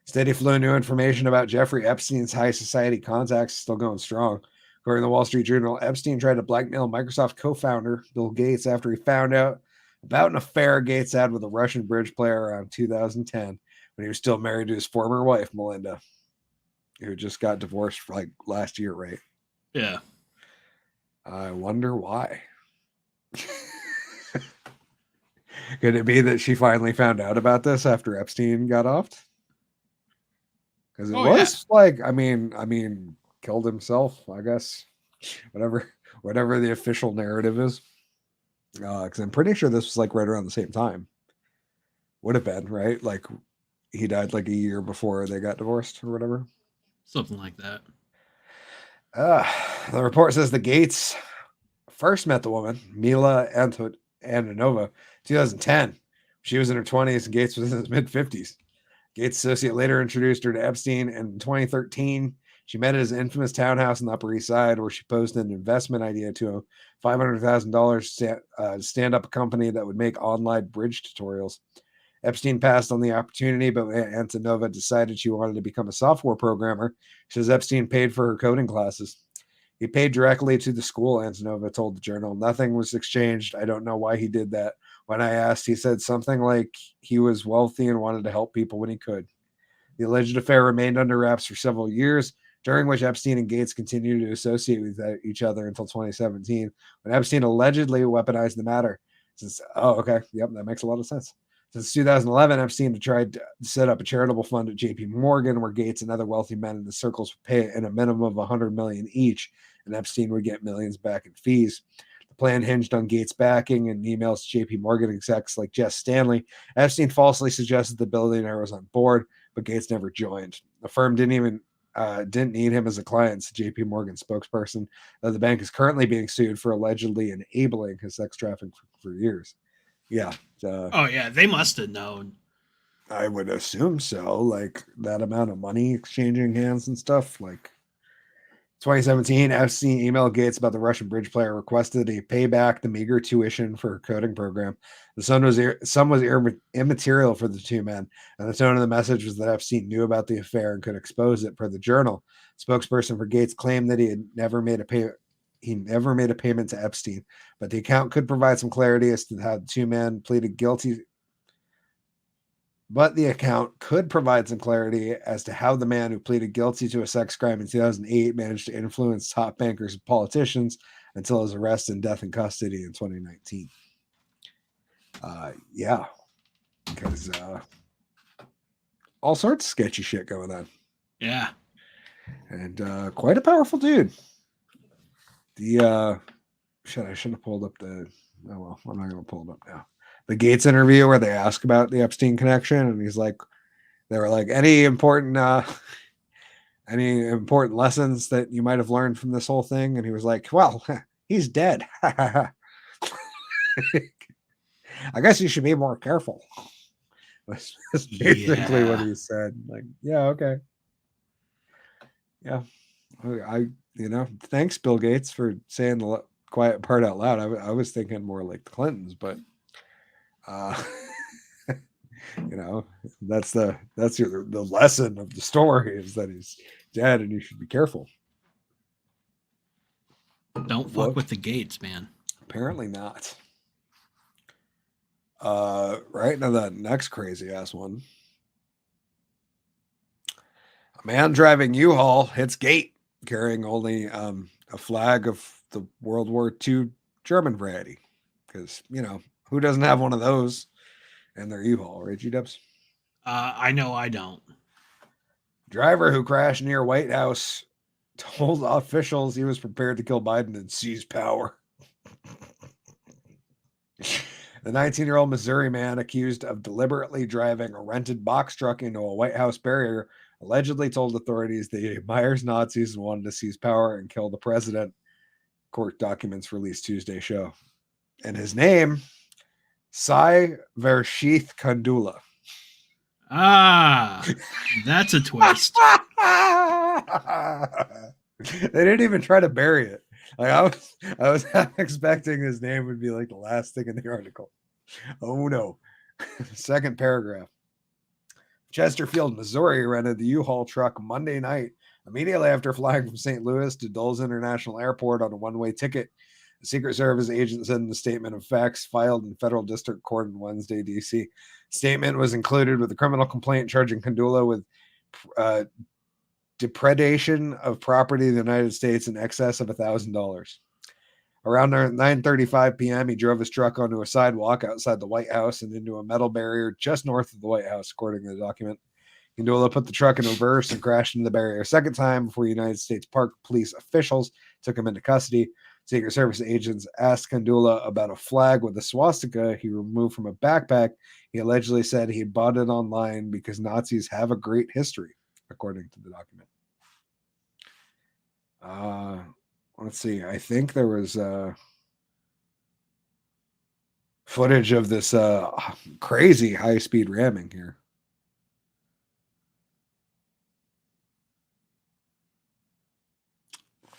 Steady flow of new information about Jeffrey Epstein's high society contacts is still going strong. According to the Wall Street Journal, Epstein tried to blackmail Microsoft co-founder Bill Gates after he found out about an affair Gates had with a Russian bridge player around 2010 when he was still married to his former wife, Melinda, who just got divorced like last year, right? Yeah. I wonder why. Could it be that she finally found out about this after Epstein got offed? Because it was like, I mean, killed himself, I guess. Whatever the official narrative is. Because I'm pretty sure this was like right around the same time. Would have been, right? Like he died like a year before they got divorced or whatever. Something like that. The report says the Gates first met the woman, Mila Antonova, 2010. She was in her 20s and Gates was in his mid-50s. Gates' associate later introduced her to Epstein, and in 2013, She met at his infamous townhouse on the Upper East Side, where she posed an investment idea to a $500,000 to stand up a company that would make online bridge tutorials. Epstein passed on the opportunity, but Antonova decided she wanted to become a software programmer. She says Epstein paid for her coding classes. He paid directly to the school, Antonova told the Journal. Nothing was exchanged. I don't know why he did that. When I asked, he said something like he was wealthy and wanted to help people when he could. The alleged affair remained under wraps for several years, during which Epstein and Gates continued to associate with each other until 2017, when Epstein allegedly weaponized the matter. Okay, yep, that makes a lot of sense. Since 2011, Epstein had tried to set up a charitable fund at J.P. Morgan, where Gates and other wealthy men in the circles would pay in a minimum of $100 million each, and Epstein would get millions back in fees. The plan hinged on Gates' backing, and emails to J.P. Morgan execs like Jess Stanley. Epstein falsely suggested the billionaire was on board, but Gates never joined. The firm didn't need him as a client, said J.P. Morgan spokesperson. The bank is currently being sued for allegedly enabling his sex trafficking for years. Yeah. Oh yeah, they must have known. I would assume so. Like that amount of money exchanging hands and stuff. Like 2017, Epstein emailed Gates about the Russian bridge player, requested he pay back the meager tuition for her coding program. The sum was immaterial for the two men, and the tone of the message was that Epstein knew about the affair and could expose it, per the Journal. Spokesperson for Gates claimed that he never made a payment to Epstein, but the account could provide some clarity as to how the two men pleaded guilty. But the account could provide some clarity as to how the man who pleaded guilty to a sex crime in 2008 managed to influence top bankers and politicians until his arrest and death in custody in 2019. Yeah, because all sorts of sketchy shit going on. Yeah. And quite a powerful dude. I shouldn't have pulled up the. Oh well, I'm not going to pull it up now. The Gates interview where they ask about the Epstein connection, and he's like, they were like, any important lessons that you might have learned from this whole thing? And he was like, well, he's dead. I guess you should be more careful. That's basically what he said. Like, yeah, okay. Yeah. Thanks, Bill Gates, for saying the quiet part out loud. I was thinking more like the Clintons, but that's the lesson of the story is that he's dead and you should be careful. Don't fuck with the Gates, man. Apparently not. Right now, the next crazy ass one. A man driving U-Haul hits gate carrying only a flag of the World War II German variety. Because, who doesn't have one of those in their U-Haul, right, G-Dubs? I know I don't. Driver who crashed near White House told officials he was prepared to kill Biden and seize power. The 19-year-old Missouri man accused of deliberately driving a rented box truck into a White House barrier allegedly told authorities that he admires Nazis and wanted to seize power and kill the president, court documents released Tuesday show. And his name, Sai Vershith Kandula. Ah, that's a twist. They didn't even try to bury it. Like I was expecting his name would be like the last thing in the article. Oh no. Second paragraph. Chesterfield, Missouri rented the U-Haul truck Monday night immediately after flying from St. Louis to Dulles International Airport on a one-way ticket. The Secret Service agent said in the statement of facts filed in federal district court on Wednesday, D.C. Statement was included with a criminal complaint charging Kandula with depredation of property in the United States in excess of $1,000. Around 9:35 p.m., he drove his truck onto a sidewalk outside the White House and into a metal barrier just north of the White House, according to the document. Kandula put the truck in reverse and crashed into the barrier a second time before United States Park Police officials took him into custody. Secret Service agents asked Kandula about a flag with a swastika he removed from a backpack. He allegedly said he bought it online because Nazis have a great history, according to the document. Let's see. I think there was footage of this crazy high-speed ramming here.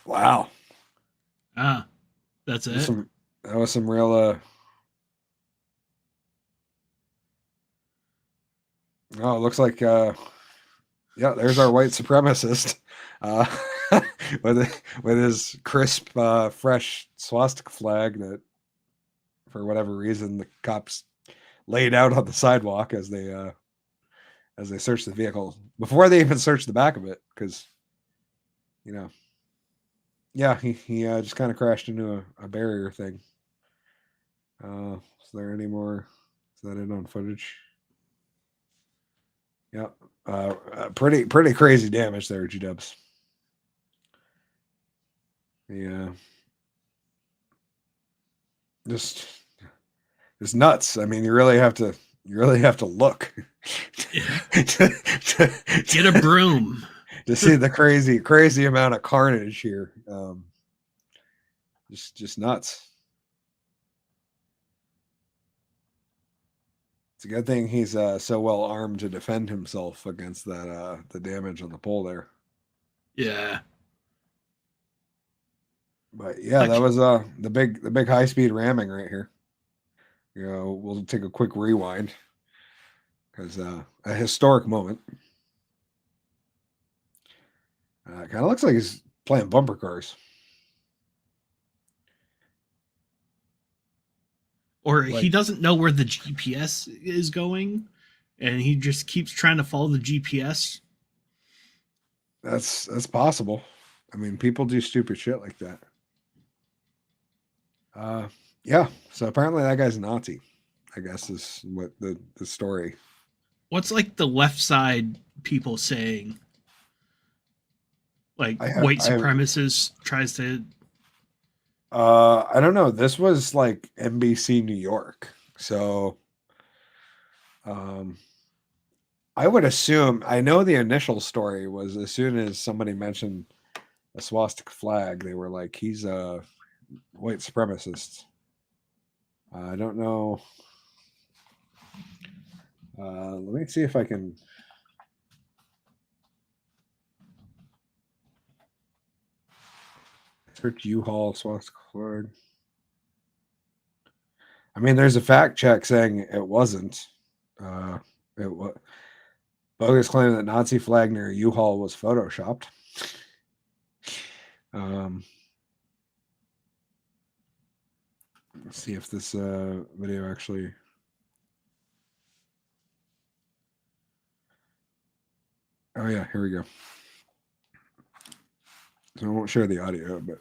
Wow. Ah, that's There's it. that was some real oh, it looks like yeah, there's our white supremacist. Uh with his crisp fresh swastika flag that for whatever reason the cops laid out on the sidewalk as they searched the vehicle before they even searched the back of it because you know yeah he just kind of crashed into a barrier thing. Is there any more? Is that it on footage? Yeah. Pretty crazy damage there, G Dubs. Yeah. Just just nuts. I mean, you really have to look Yeah. to, Get a broom. to see the crazy amount of carnage here. Just nuts. It's a good thing he's so well armed to defend himself against that the damage on the pole there. Yeah. But yeah, that Like, was the big high speed ramming right here. You know, we'll take a quick rewind because a historic moment. Kind of looks like he's playing bumper cars. or Like he doesn't know where the GPS is going, and he just keeps trying to follow the GPS. that's possible. I mean, people do stupid shit like that. Uh, yeah. So apparently that guy's a Nazi. I guess is what the story. What's like the left side people saying? Like white I have supremacist tries to. I don't know. This was like NBC New York. So um I would assume I know the initial story was as soon as somebody mentioned a swastika flag, they were like, he's a white supremacist. I don't know. Let me see if I can. Search U-Haul swastika flag. I mean, there's a fact check saying it wasn't. It was bogus claim that Nazi flag near U-Haul was photoshopped. Um, let's see if this video actually. Oh yeah, here we go. So I won't share the audio, but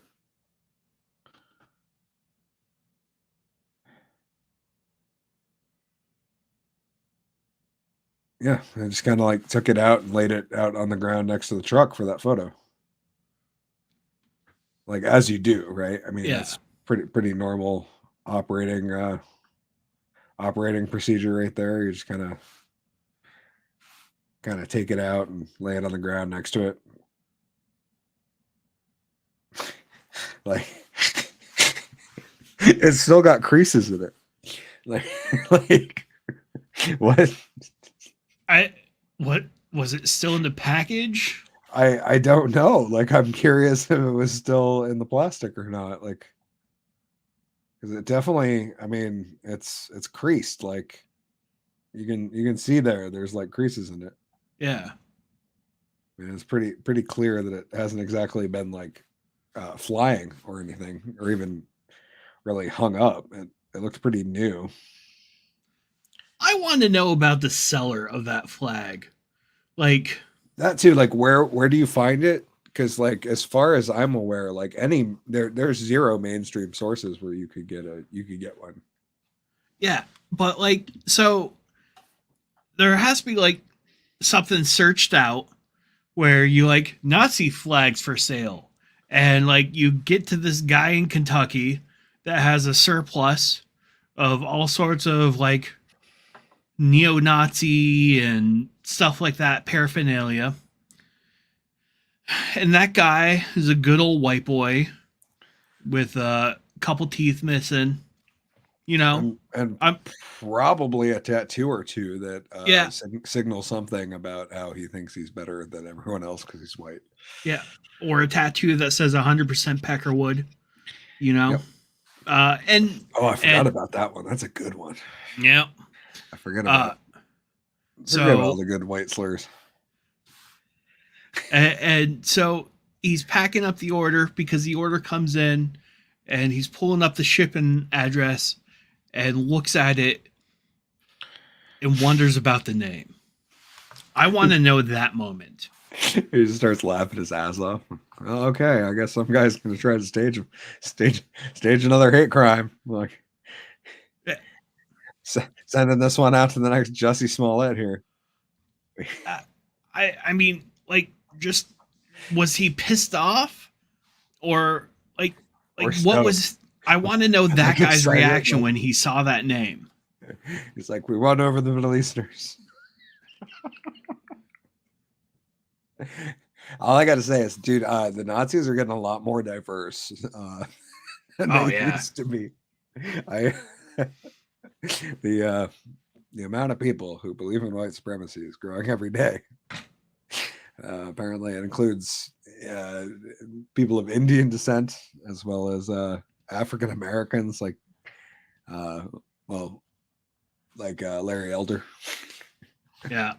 yeah, I just kind of like took it out and laid it out on the ground next to the truck for that photo. Like as you do, right? I mean, Yeah. that's pretty normal operating procedure right there. You just kind of take it out and lay it on the ground next to it. Like it's still got creases in it. Like like what? What was it still in the package? I don't know. Like I'm curious if it was still in the plastic or not. Like because it definitely. I mean, it's creased. Like you can see there's like creases in it. Yeah. And it's pretty clear that it hasn't exactly been like flying or anything, or even really hung up. It looked pretty new. I want to know about the seller of that flag. Like, That too, like where do you find it? Because like as far as I'm aware, like there's zero mainstream sources where you could get one. yeah, but like, so there has to be like something searched out where you like Nazi flags for sale, and like you get to this guy in Kentucky that has a surplus of all sorts of like neo-Nazi and stuff like that paraphernalia. And that guy is a good old white boy with a couple teeth missing, You know, and I'm probably a tattoo or two that yeah, signals something about how he thinks he's better than everyone else because he's white. yeah, or a tattoo that says 100% Peckerwood. You know, Yep. and Oh, I forgot about that one. That's a good one. yeah. I forget about all So the good white slurs. and so he's packing up the order because the order comes in, and he's pulling up the shipping address and looks at it and wonders about the name. I want to know that moment. He just starts laughing his ass off. Oh, okay, I guess some guy's gonna try to stage another hate crime. Like sending this one out to the next Jussie Smollett here. I mean, like, just was he pissed off, or like Or what was? I want to know that Like guy's excited, reaction like- when he saw that name. He's like, we won over the Middle Easterners. All I got to say is, dude, the Nazis are getting a lot more diverse than they used to be. I the amount of people who believe in white supremacy is growing every day. Apparently, it includes people of Indian descent as well as African Americans, like Larry Elder. Yeah.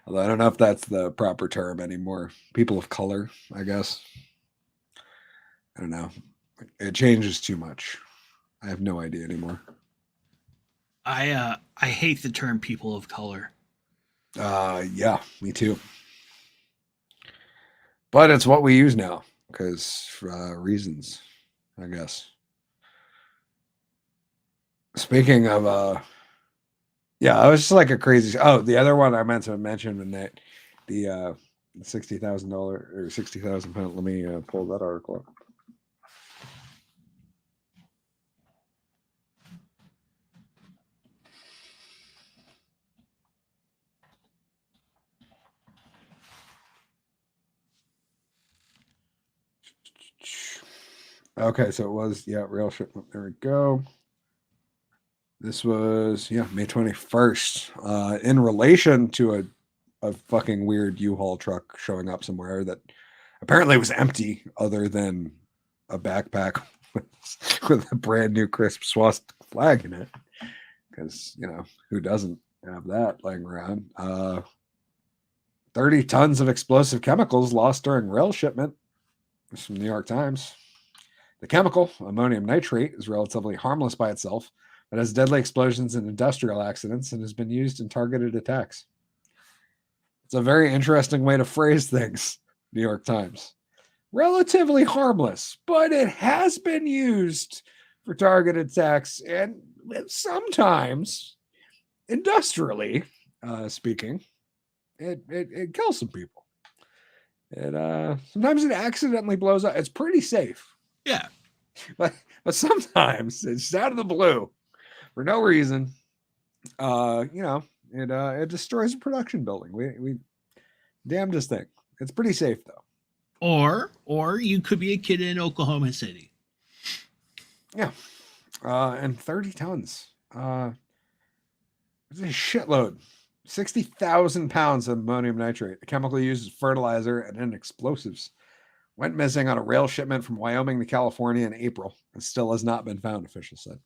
Although I don't know if that's the proper term anymore. People of color, I guess. I don't know. It changes too much. I have no idea anymore. I hate the term people of color. Yeah, me too. But it's what we use now because reasons, I guess. Speaking of yeah, I was just like a crazy. Oh, the other one I meant to mention when that the $60,000 or 60,000 pound. Let me pull that article up. Okay, so it was real shipment. There we go. This was May 21st. In relation to a fucking weird U-Haul truck showing up somewhere that apparently was empty, other than a backpack with a brand new crisp swastika flag in it. Because who doesn't have that laying around? 30 tons of explosive chemicals lost during rail shipment. This is from the New York Times. The chemical, ammonium nitrate, is relatively harmless by itself, but has deadly explosions in industrial accidents and has been used in targeted attacks. It's a very interesting way to phrase things, New York Times. Relatively harmless, but it has been used for targeted attacks and sometimes, industrially speaking, it kills some people. Sometimes it accidentally blows up. It's pretty safe. Yeah. But sometimes it's out of the blue for no reason. It destroys a production building. We damnedest thing. It's pretty safe though. Or you could be a kid in Oklahoma City. Yeah. And 30 tons. It's a shitload. 60,000 pounds of ammonium nitrate, a chemical used as fertilizer and in explosives, went missing on a rail shipment from Wyoming to California in April and still has not been found, officials said.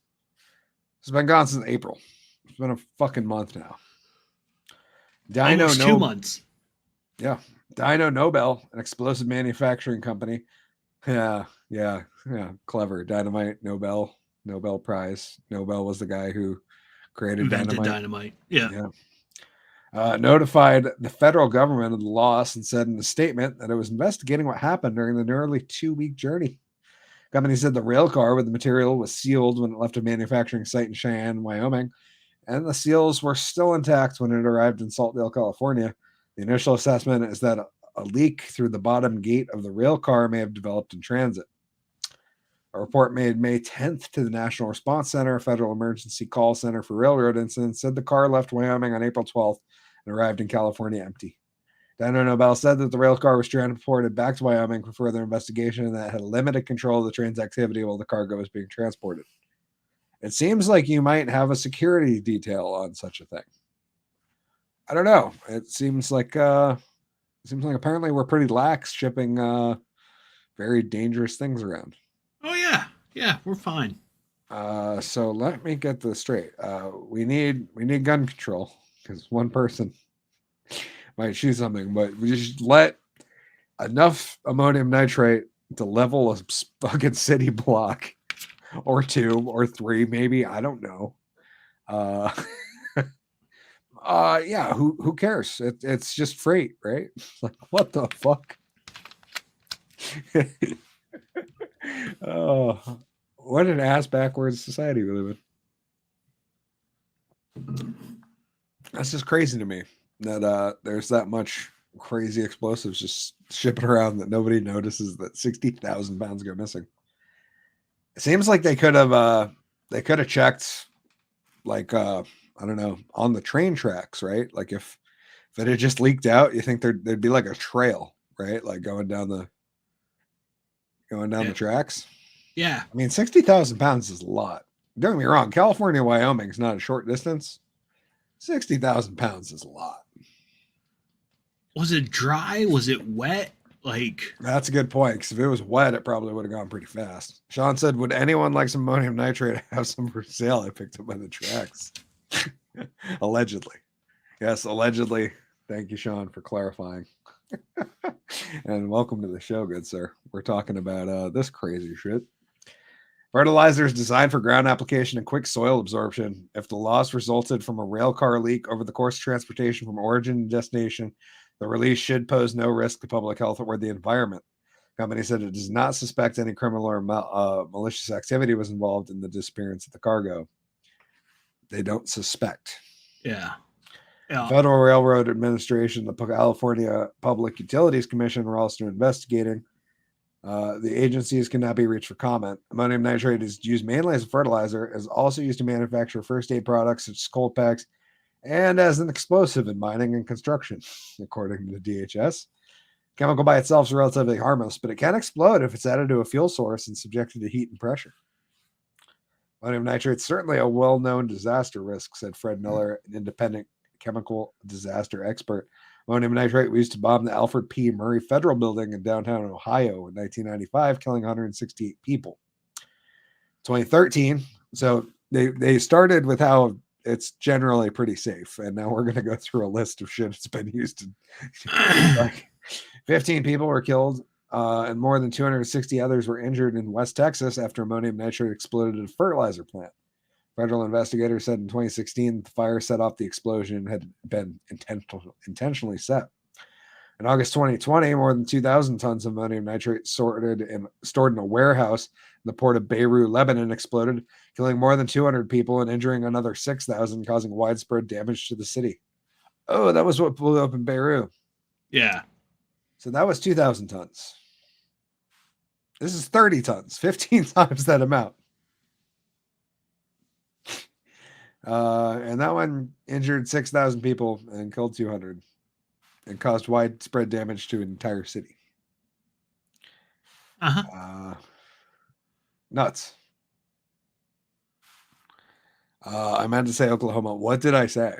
It's been gone since April. It's been a fucking month now. Almost 2 months. Yeah. Dyno Nobel, an explosive manufacturing company. Yeah. Clever. Dynamite, Nobel Prize. Nobel was the guy who created dynamite. Yeah. Notified the federal government of the loss and said in the statement that it was investigating what happened during the nearly 2-week journey. The company said the rail car with the material was sealed when it left a manufacturing site in Cheyenne, Wyoming, and the seals were still intact when it arrived in Saltdale, California. The initial assessment is that a leak through the bottom gate of the rail car may have developed in transit. A report made May 10th to the National Response Center, a federal emergency call center for railroad incidents, said the car left Wyoming on April 12th and arrived in California empty. Dyno Nobel said that the rail car was transported back to Wyoming for further investigation and that it had limited control of the train's activity while the cargo was being transported. It seems like you might have a security detail on such a thing. I don't know. It seems like apparently we're pretty lax shipping very dangerous things around. Oh yeah, yeah, we're fine. So let me get this straight. We need gun control because one person might shoot something, but we just let enough ammonium nitrate to level a fucking city block or 2 or 3, maybe. I don't know. Yeah, who cares? It's just freight, right? Like, what the fuck? Oh, what an ass backwards society we live in. That's just crazy to me that there's that much crazy explosives just shipping around that nobody notices that 60,000 pounds go missing. It seems like they could have checked, like I don't know, on the train tracks, right? Like if it had just leaked out, you think there'd be like a trail, right? Like going down the tracks. Yeah. I mean, 60,000 pounds is a lot. Don't get me wrong, California, Wyoming is not a short distance. 60,000 pounds is a lot. Was it dry? Was it wet? Like, that's a good point, because if it was wet, it probably would have gone pretty fast. Sean said, would anyone like some ammonium nitrate? Have some for sale. I picked up by the tracks. Allegedly. Yes, allegedly. Thank you, Sean, for clarifying. And welcome to the show, good sir. We're talking about this crazy shit. Fertilizer is designed for ground application and quick soil absorption. If the loss resulted from a rail car leak over the course of transportation from origin to destination, the release should pose no risk to public health or the environment. The company said it does not suspect any criminal or malicious activity was involved in the disappearance of the cargo. They don't suspect. Yeah. Federal Railroad Administration, the California Public Utilities Commission are also investigating. The agencies cannot be reached for comment. Ammonium nitrate is used mainly as a fertilizer, is also used to manufacture first aid products such as cold packs, and as an explosive in mining and construction, according to the DHS. Chemical by itself is relatively harmless, but it can explode if it's added to a fuel source and subjected to heat and pressure. Ammonium nitrate is certainly a well-known disaster risk, said Fred Miller, an independent chemical disaster expert. Ammonium nitrate was used to bomb the Alfred P. Murray Federal Building in downtown Ohio in 1995, killing 168 people. 2013, so they started with how it's generally pretty safe, and now we're going to go through a list of shit it's been used in. Like 15 people were killed, and more than 260 others were injured in West Texas after ammonium nitrate exploded at a fertilizer plant. Federal investigators said in 2016 the fire set off the explosion had been intentionally set. In August 2020, more than 2,000 tons of ammonium nitrate stored in a warehouse in the port of Beirut, Lebanon, exploded, killing more than 200 people and injuring another 6,000, causing widespread damage to the city. Oh, that was what blew up in Beirut. Yeah. So that was 2,000 tons. This is 30 tons, 15 times that amount. And that one injured 6,000 people and killed 200 and caused widespread damage to an entire city. Nuts. I meant to say Oklahoma. What did I say?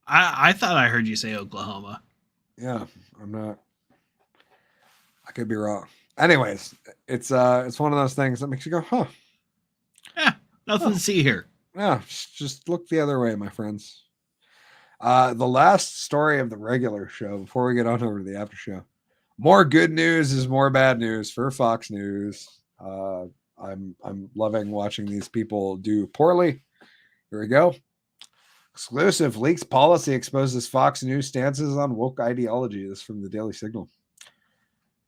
I thought I heard you say Oklahoma. Yeah, I'm not. I could be wrong. Anyways, it's one of those things that makes you go, huh? Yeah, nothing to see here. Yeah, just look the other way, my friends. The last story of the regular show before we get on over to the after show. More good news is more bad news for Fox News. I'm loving watching these people do poorly. Here we go. Exclusive leaks policy exposes Fox News stances on woke ideology. This is from the Daily Signal.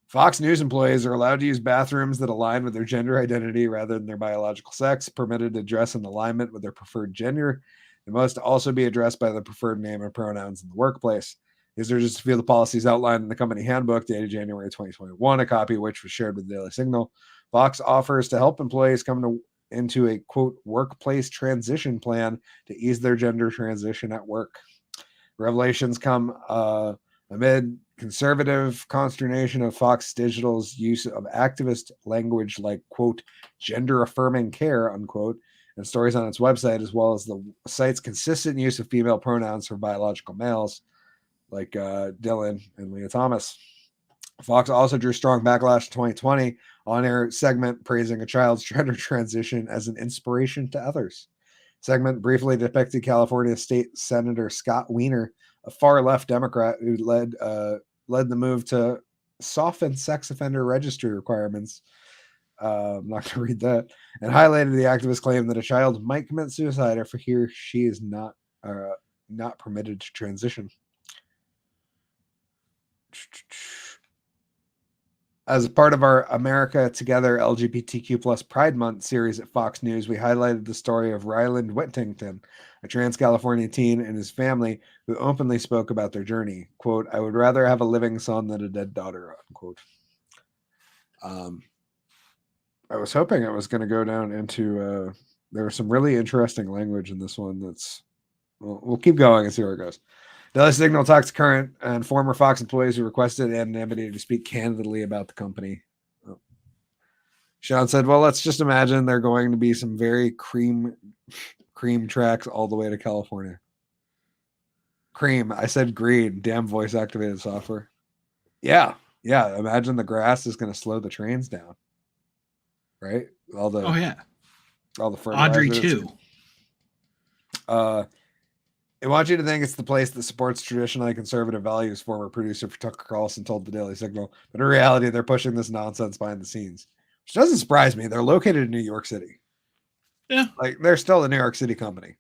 Fox News employees are allowed to use bathrooms that align with their gender identity rather than their biological sex, permitted to dress in alignment with their preferred gender. They must also be addressed by the preferred name and pronouns in the workplace. These are just a few of the policies outlined in the company handbook dated January 2021, a copy of which was shared with the Daily Signal. Fox offers to help employees come into a, quote, workplace transition plan to ease their gender transition at work. Revelations come amid conservative consternation of Fox Digital's use of activist language like, quote, gender affirming care, unquote, and stories on its website, as well as the site's consistent use of female pronouns for biological males like Dylan and Leah Thomas. Fox also drew strong backlash in 2020 on-air segment praising a child's gender transition as an inspiration to others. Segment briefly depicted California State Senator Scott Wiener, a far-left Democrat who led the move to soften sex offender registry requirements. I'm not going to read that. And highlighted the activist claim that a child might commit suicide if he or she is not permitted to transition. As a part of our America Together LGBTQ plus Pride Month series at Fox News, we highlighted the story of Ryland Whittington, a trans California teen and his family who openly spoke about their journey. Quote, I would rather have a living son than a dead daughter, unquote. I was hoping it was going to go down into, there was some really interesting language in this one that's, we'll keep going and see where it goes. Daily Signal talks to current and former Fox employees who requested anonymity to speak candidly about the company. Sean said, well, let's just imagine they're going to be some very cream tracks all the way to California. Cream. I said green. Damn voice activated software. Yeah. Imagine the grass is going to slow the trains down. Right? All the fertilizers. Audrey too. I want you to think it's the place that supports traditionally conservative values, former producer for Tucker Carlson told the Daily Signal. But in reality, they're pushing this nonsense behind the scenes, which doesn't surprise me. They're located in New York City. Yeah. Like, they're still a New York City company.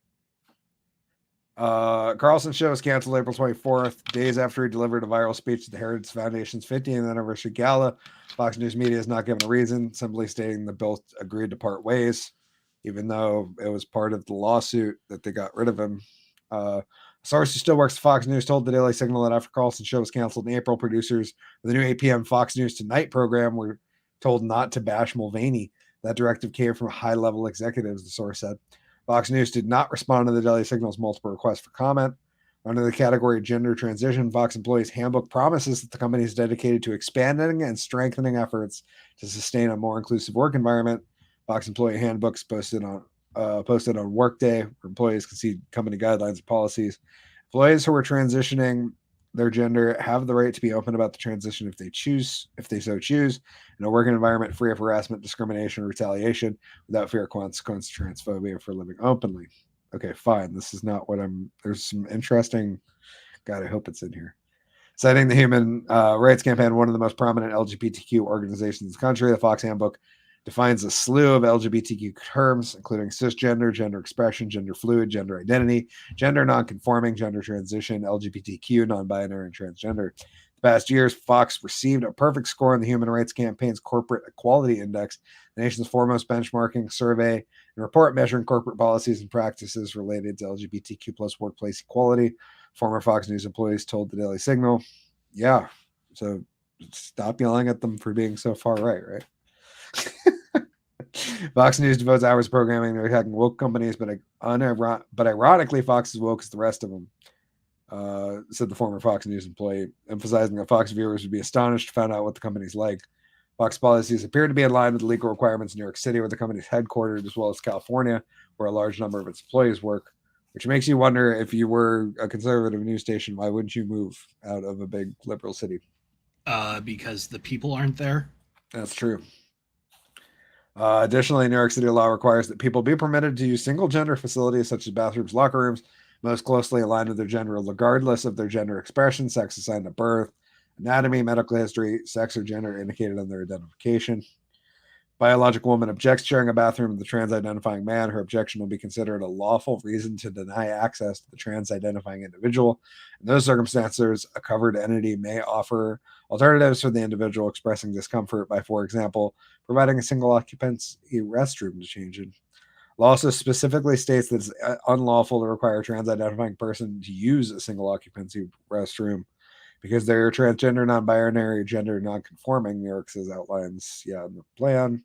Carlson's show was canceled April 24th, days after he delivered a viral speech at the Heritage Foundation's 50th anniversary gala. Fox News Media has not given a reason, simply stating that both agreed to part ways, even though it was part of the lawsuit that they got rid of him. A source who still works at Fox News told the Daily Signal that after Carlson's show was canceled in April, producers of the new 8 p.m. Fox News Tonight program were told not to bash Mulvaney. That directive came from high-level executives, the source said. Fox News did not respond to the Daily Signal's multiple requests for comment. Under the category gender transition, Fox Employees Handbook promises that the company is dedicated to expanding and strengthening efforts to sustain a more inclusive work environment. Fox Employee Handbooks posted on Workday, where employees can see company guidelines and policies. Employees who are transitioning their gender have the right to be open about the transition if they so choose, in a working environment free of harassment, discrimination, or retaliation, without fear of consequence, transphobia for living openly. Okay, fine. This is not what there's some interesting, God, I hope it's in here. Citing the Human Rights Campaign, one of the most prominent LGBTQ organizations in the country, the Fox Handbook defines a slew of LGBTQ terms, including cisgender, gender expression, gender fluid, gender identity, gender nonconforming, gender transition, LGBTQ, non-binary, and transgender. The past years, Fox received a perfect score in the Human Rights Campaign's Corporate Equality Index, the nation's foremost benchmarking survey and report measuring corporate policies and practices related to LGBTQ plus workplace equality. Former Fox News employees told the Daily Signal, yeah, so stop yelling at them for being so far right? Fox News devotes hours of programming to attacking woke companies, but ironically, Fox is woke as the rest of them, said the former Fox News employee, emphasizing that Fox viewers would be astonished to find out what the company's like. Fox policies appear to be in line with the legal requirements in New York City, where the company is headquartered, as well as California, where a large number of its employees work, which makes you wonder, if you were a conservative news station, why wouldn't you move out of a big liberal city? Because the people aren't there. That's true. Additionally, New York City law requires that people be permitted to use single-gender facilities such as bathrooms, locker rooms, most closely aligned with their gender, regardless of their gender expression, sex assigned at birth, anatomy, medical history, sex, or gender indicated on their identification. Biological woman objects to sharing a bathroom with the trans-identifying man. Her objection will be considered a lawful reason to deny access to the trans-identifying individual. In those circumstances, a covered entity may offer alternatives for the individual expressing discomfort by, for example, providing a single occupancy restroom to change in. Law also specifically states that it's unlawful to require a trans-identifying person to use a single occupancy restroom because they're transgender, non-binary, gender non-conforming. New York says outlines, in the plan.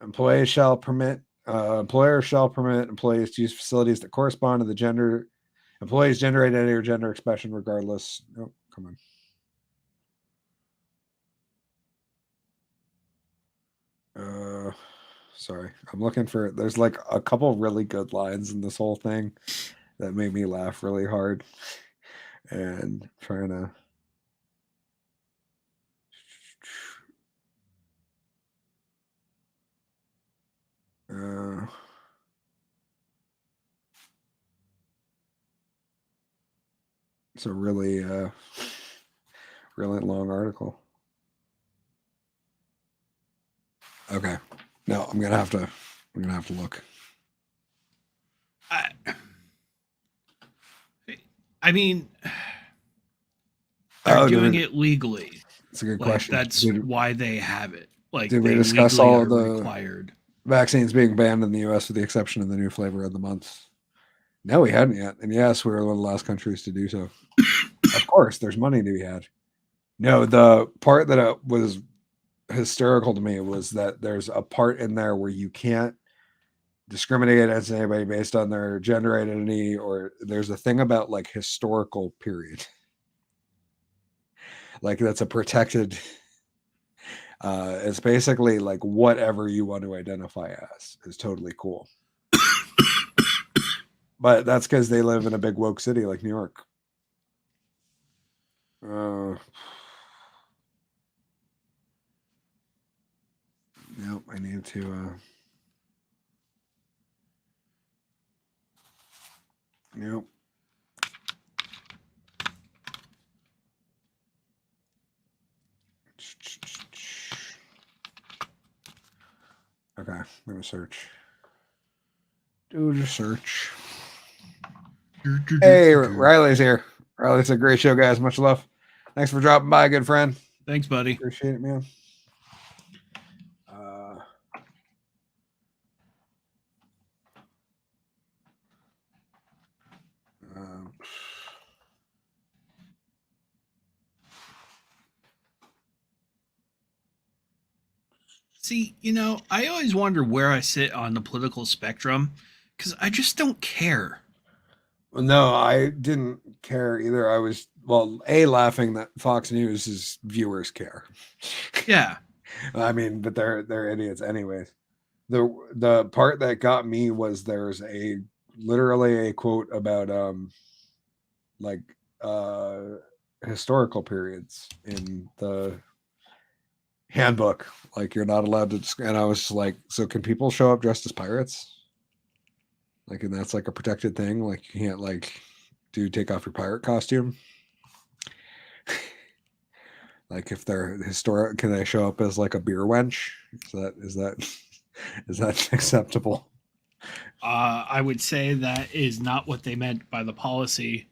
Employers shall permit employees to use facilities that correspond to the gender Employees generate any or gender expression regardless. Oh, come on. Sorry, I'm looking for. There's like a couple really good lines in this whole thing that made me laugh really hard, and trying to. It's a really, really long article. Okay, no, I'm gonna have to look. I mean, they're doing it legally. It's a good Like, question. that's why they have it. Like, did we they discuss legally all are of the required vaccines being banned in the U.S. with the exception of the new flavor of the month? No, we hadn't yet. And yes, we were one of the last countries to do so. Of course, there's money to be had. No, the part that was hysterical to me was that there's a part in there where you can't discriminate against anybody based on their gender identity, or there's a thing about like historical period. Like that's a protected it's basically like whatever you want to identify as is totally cool. But that's because they live in a big woke city like New York. Nope, I need to nope. Okay, I'm gonna search. Do the search. Hey, Riley's here. Riley's a great show, guys. Much love. Thanks for dropping by, good friend. Thanks, buddy. Appreciate it, man. See, I always wonder where I sit on the political spectrum because I just don't care. Well, no, I didn't care either. I was laughing that Fox News' viewers care. Yeah. I mean, but they're idiots anyways. The part that got me was there's literally a quote about historical periods in the handbook. Like you're not allowed to, and I was like, so can people show up dressed as pirates? Like, and that's like a protected thing. Like you can't take off your pirate costume. Like if they're historic, can they show up as like a beer wench? Is that acceptable? I would say that is not what they meant by the policy.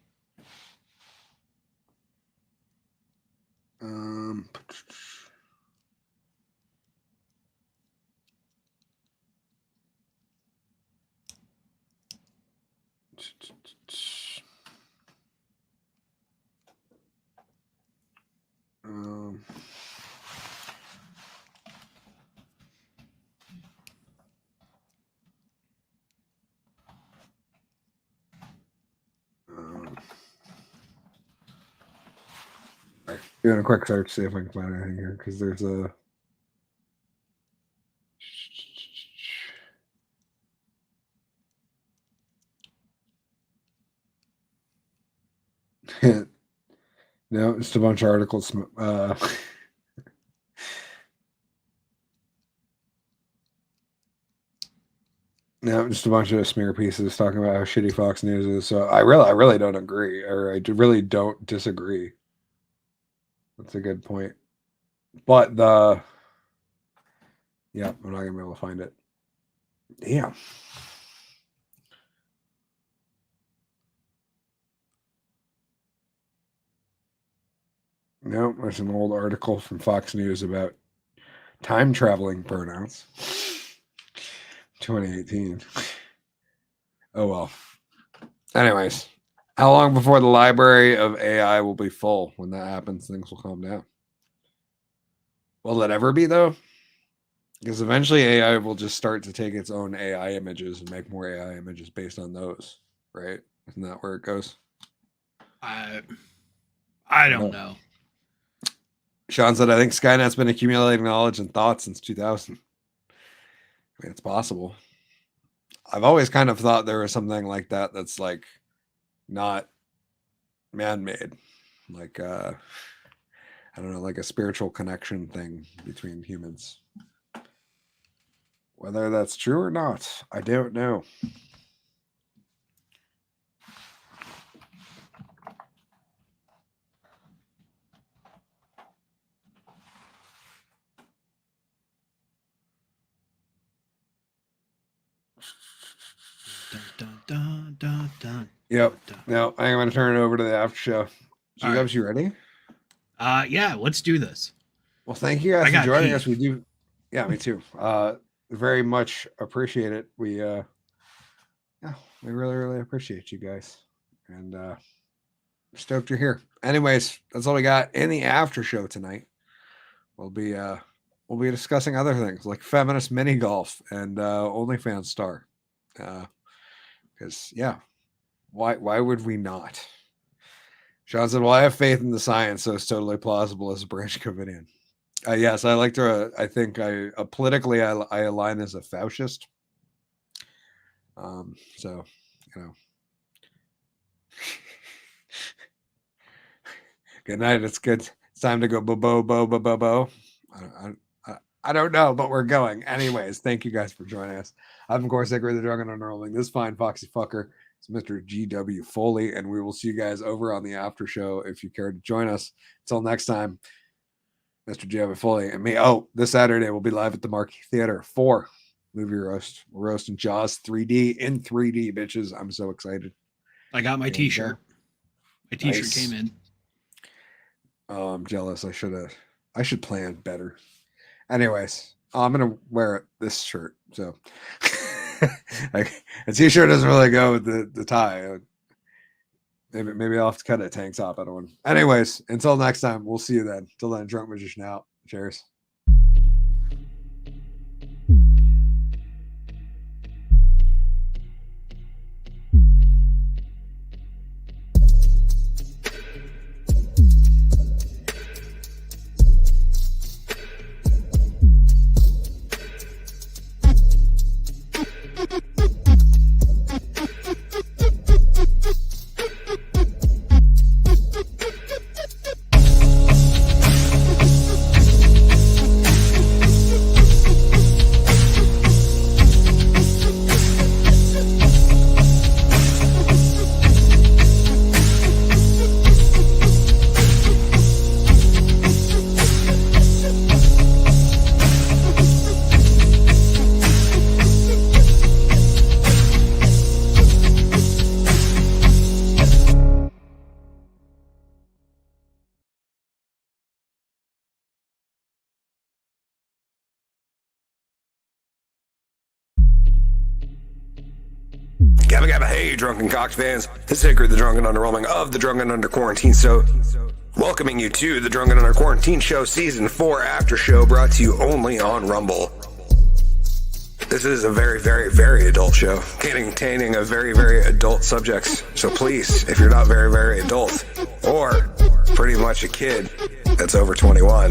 Doing a quick search, see if I can find anything here, because there's a no, just a bunch of articles. No, just a bunch of smear pieces talking about how shitty Fox News is. So I really don't agree, or I really don't disagree. That's a good point. But I'm not gonna be able to find it. Damn. No, there's an old article from Fox News about time traveling pronouns. 2018. Oh well. Anyways, how long before the library of AI will be full? When that happens, things will calm down. Will it ever be though? Because eventually AI will just start to take its own AI images and make more AI images based on those, right? Isn't that where it goes? I don't know. Sean said, I think Skynet's been accumulating knowledge and thoughts since 2000. I mean, it's possible. I've always kind of thought there was something like that that's like not man-made. Like, I don't know, like a spiritual connection thing between humans. Whether that's true or not, I don't know. Dun, dun, dun, dun, Yep. dun. Now I'm going to turn it over to the after show. So, All right. you ready? Yeah, let's do this. Well, thank you guys I for got joining pee. us. We do, yeah, me too. Very much appreciate it. We really, really appreciate you guys, and stoked you're here. Anyways, that's all we got in the after show tonight. We'll be discussing other things like feminist mini golf and OnlyFans star, because why would we not? Sean said, well, I have faith in the science, so it's totally plausible as a Branch Covidian. Yes, I like to, I think I politically, I align as a Faucist. So, you know, good night. It's good. It's time to go bo. I don't know, but we're going. Anyways, thank you guys for joining us. I'm, of course, Hickory, the Drunk and Underwhelming. This fine foxy fucker is Mr. G.W. Foley, and we will see you guys over on the after show if you care to join us. Until next time, Mr. G.W. Foley and me. Oh, this Saturday we'll be live at the Marquee Theater for movie roast. We're roasting Jaws 3D in 3D, bitches. I'm so excited. I got my t-shirt. My t-shirt Nice. came in. Oh, I'm jealous. I should plan better. Anyways, I'm gonna wear this shirt. So like, a t-shirt doesn't really go with the tie. Maybe I'll have to cut it tank top. I don't want. Anyways, until next time, we'll see you then. Till then, Drunk Magician out. Cheers. Gabba gabba hey, drunken cock fans. This is Hickory, the Drunk and Underwhelming of the Drunk and Under Quarantine Show. Welcoming you to the Drunk and Under Quarantine Show Season 4 After Show, brought to you only on Rumble. This is a very, very, very adult show, containing a very, very adult subjects. So please, if you're not very, very adult, or pretty much a kid that's over 21,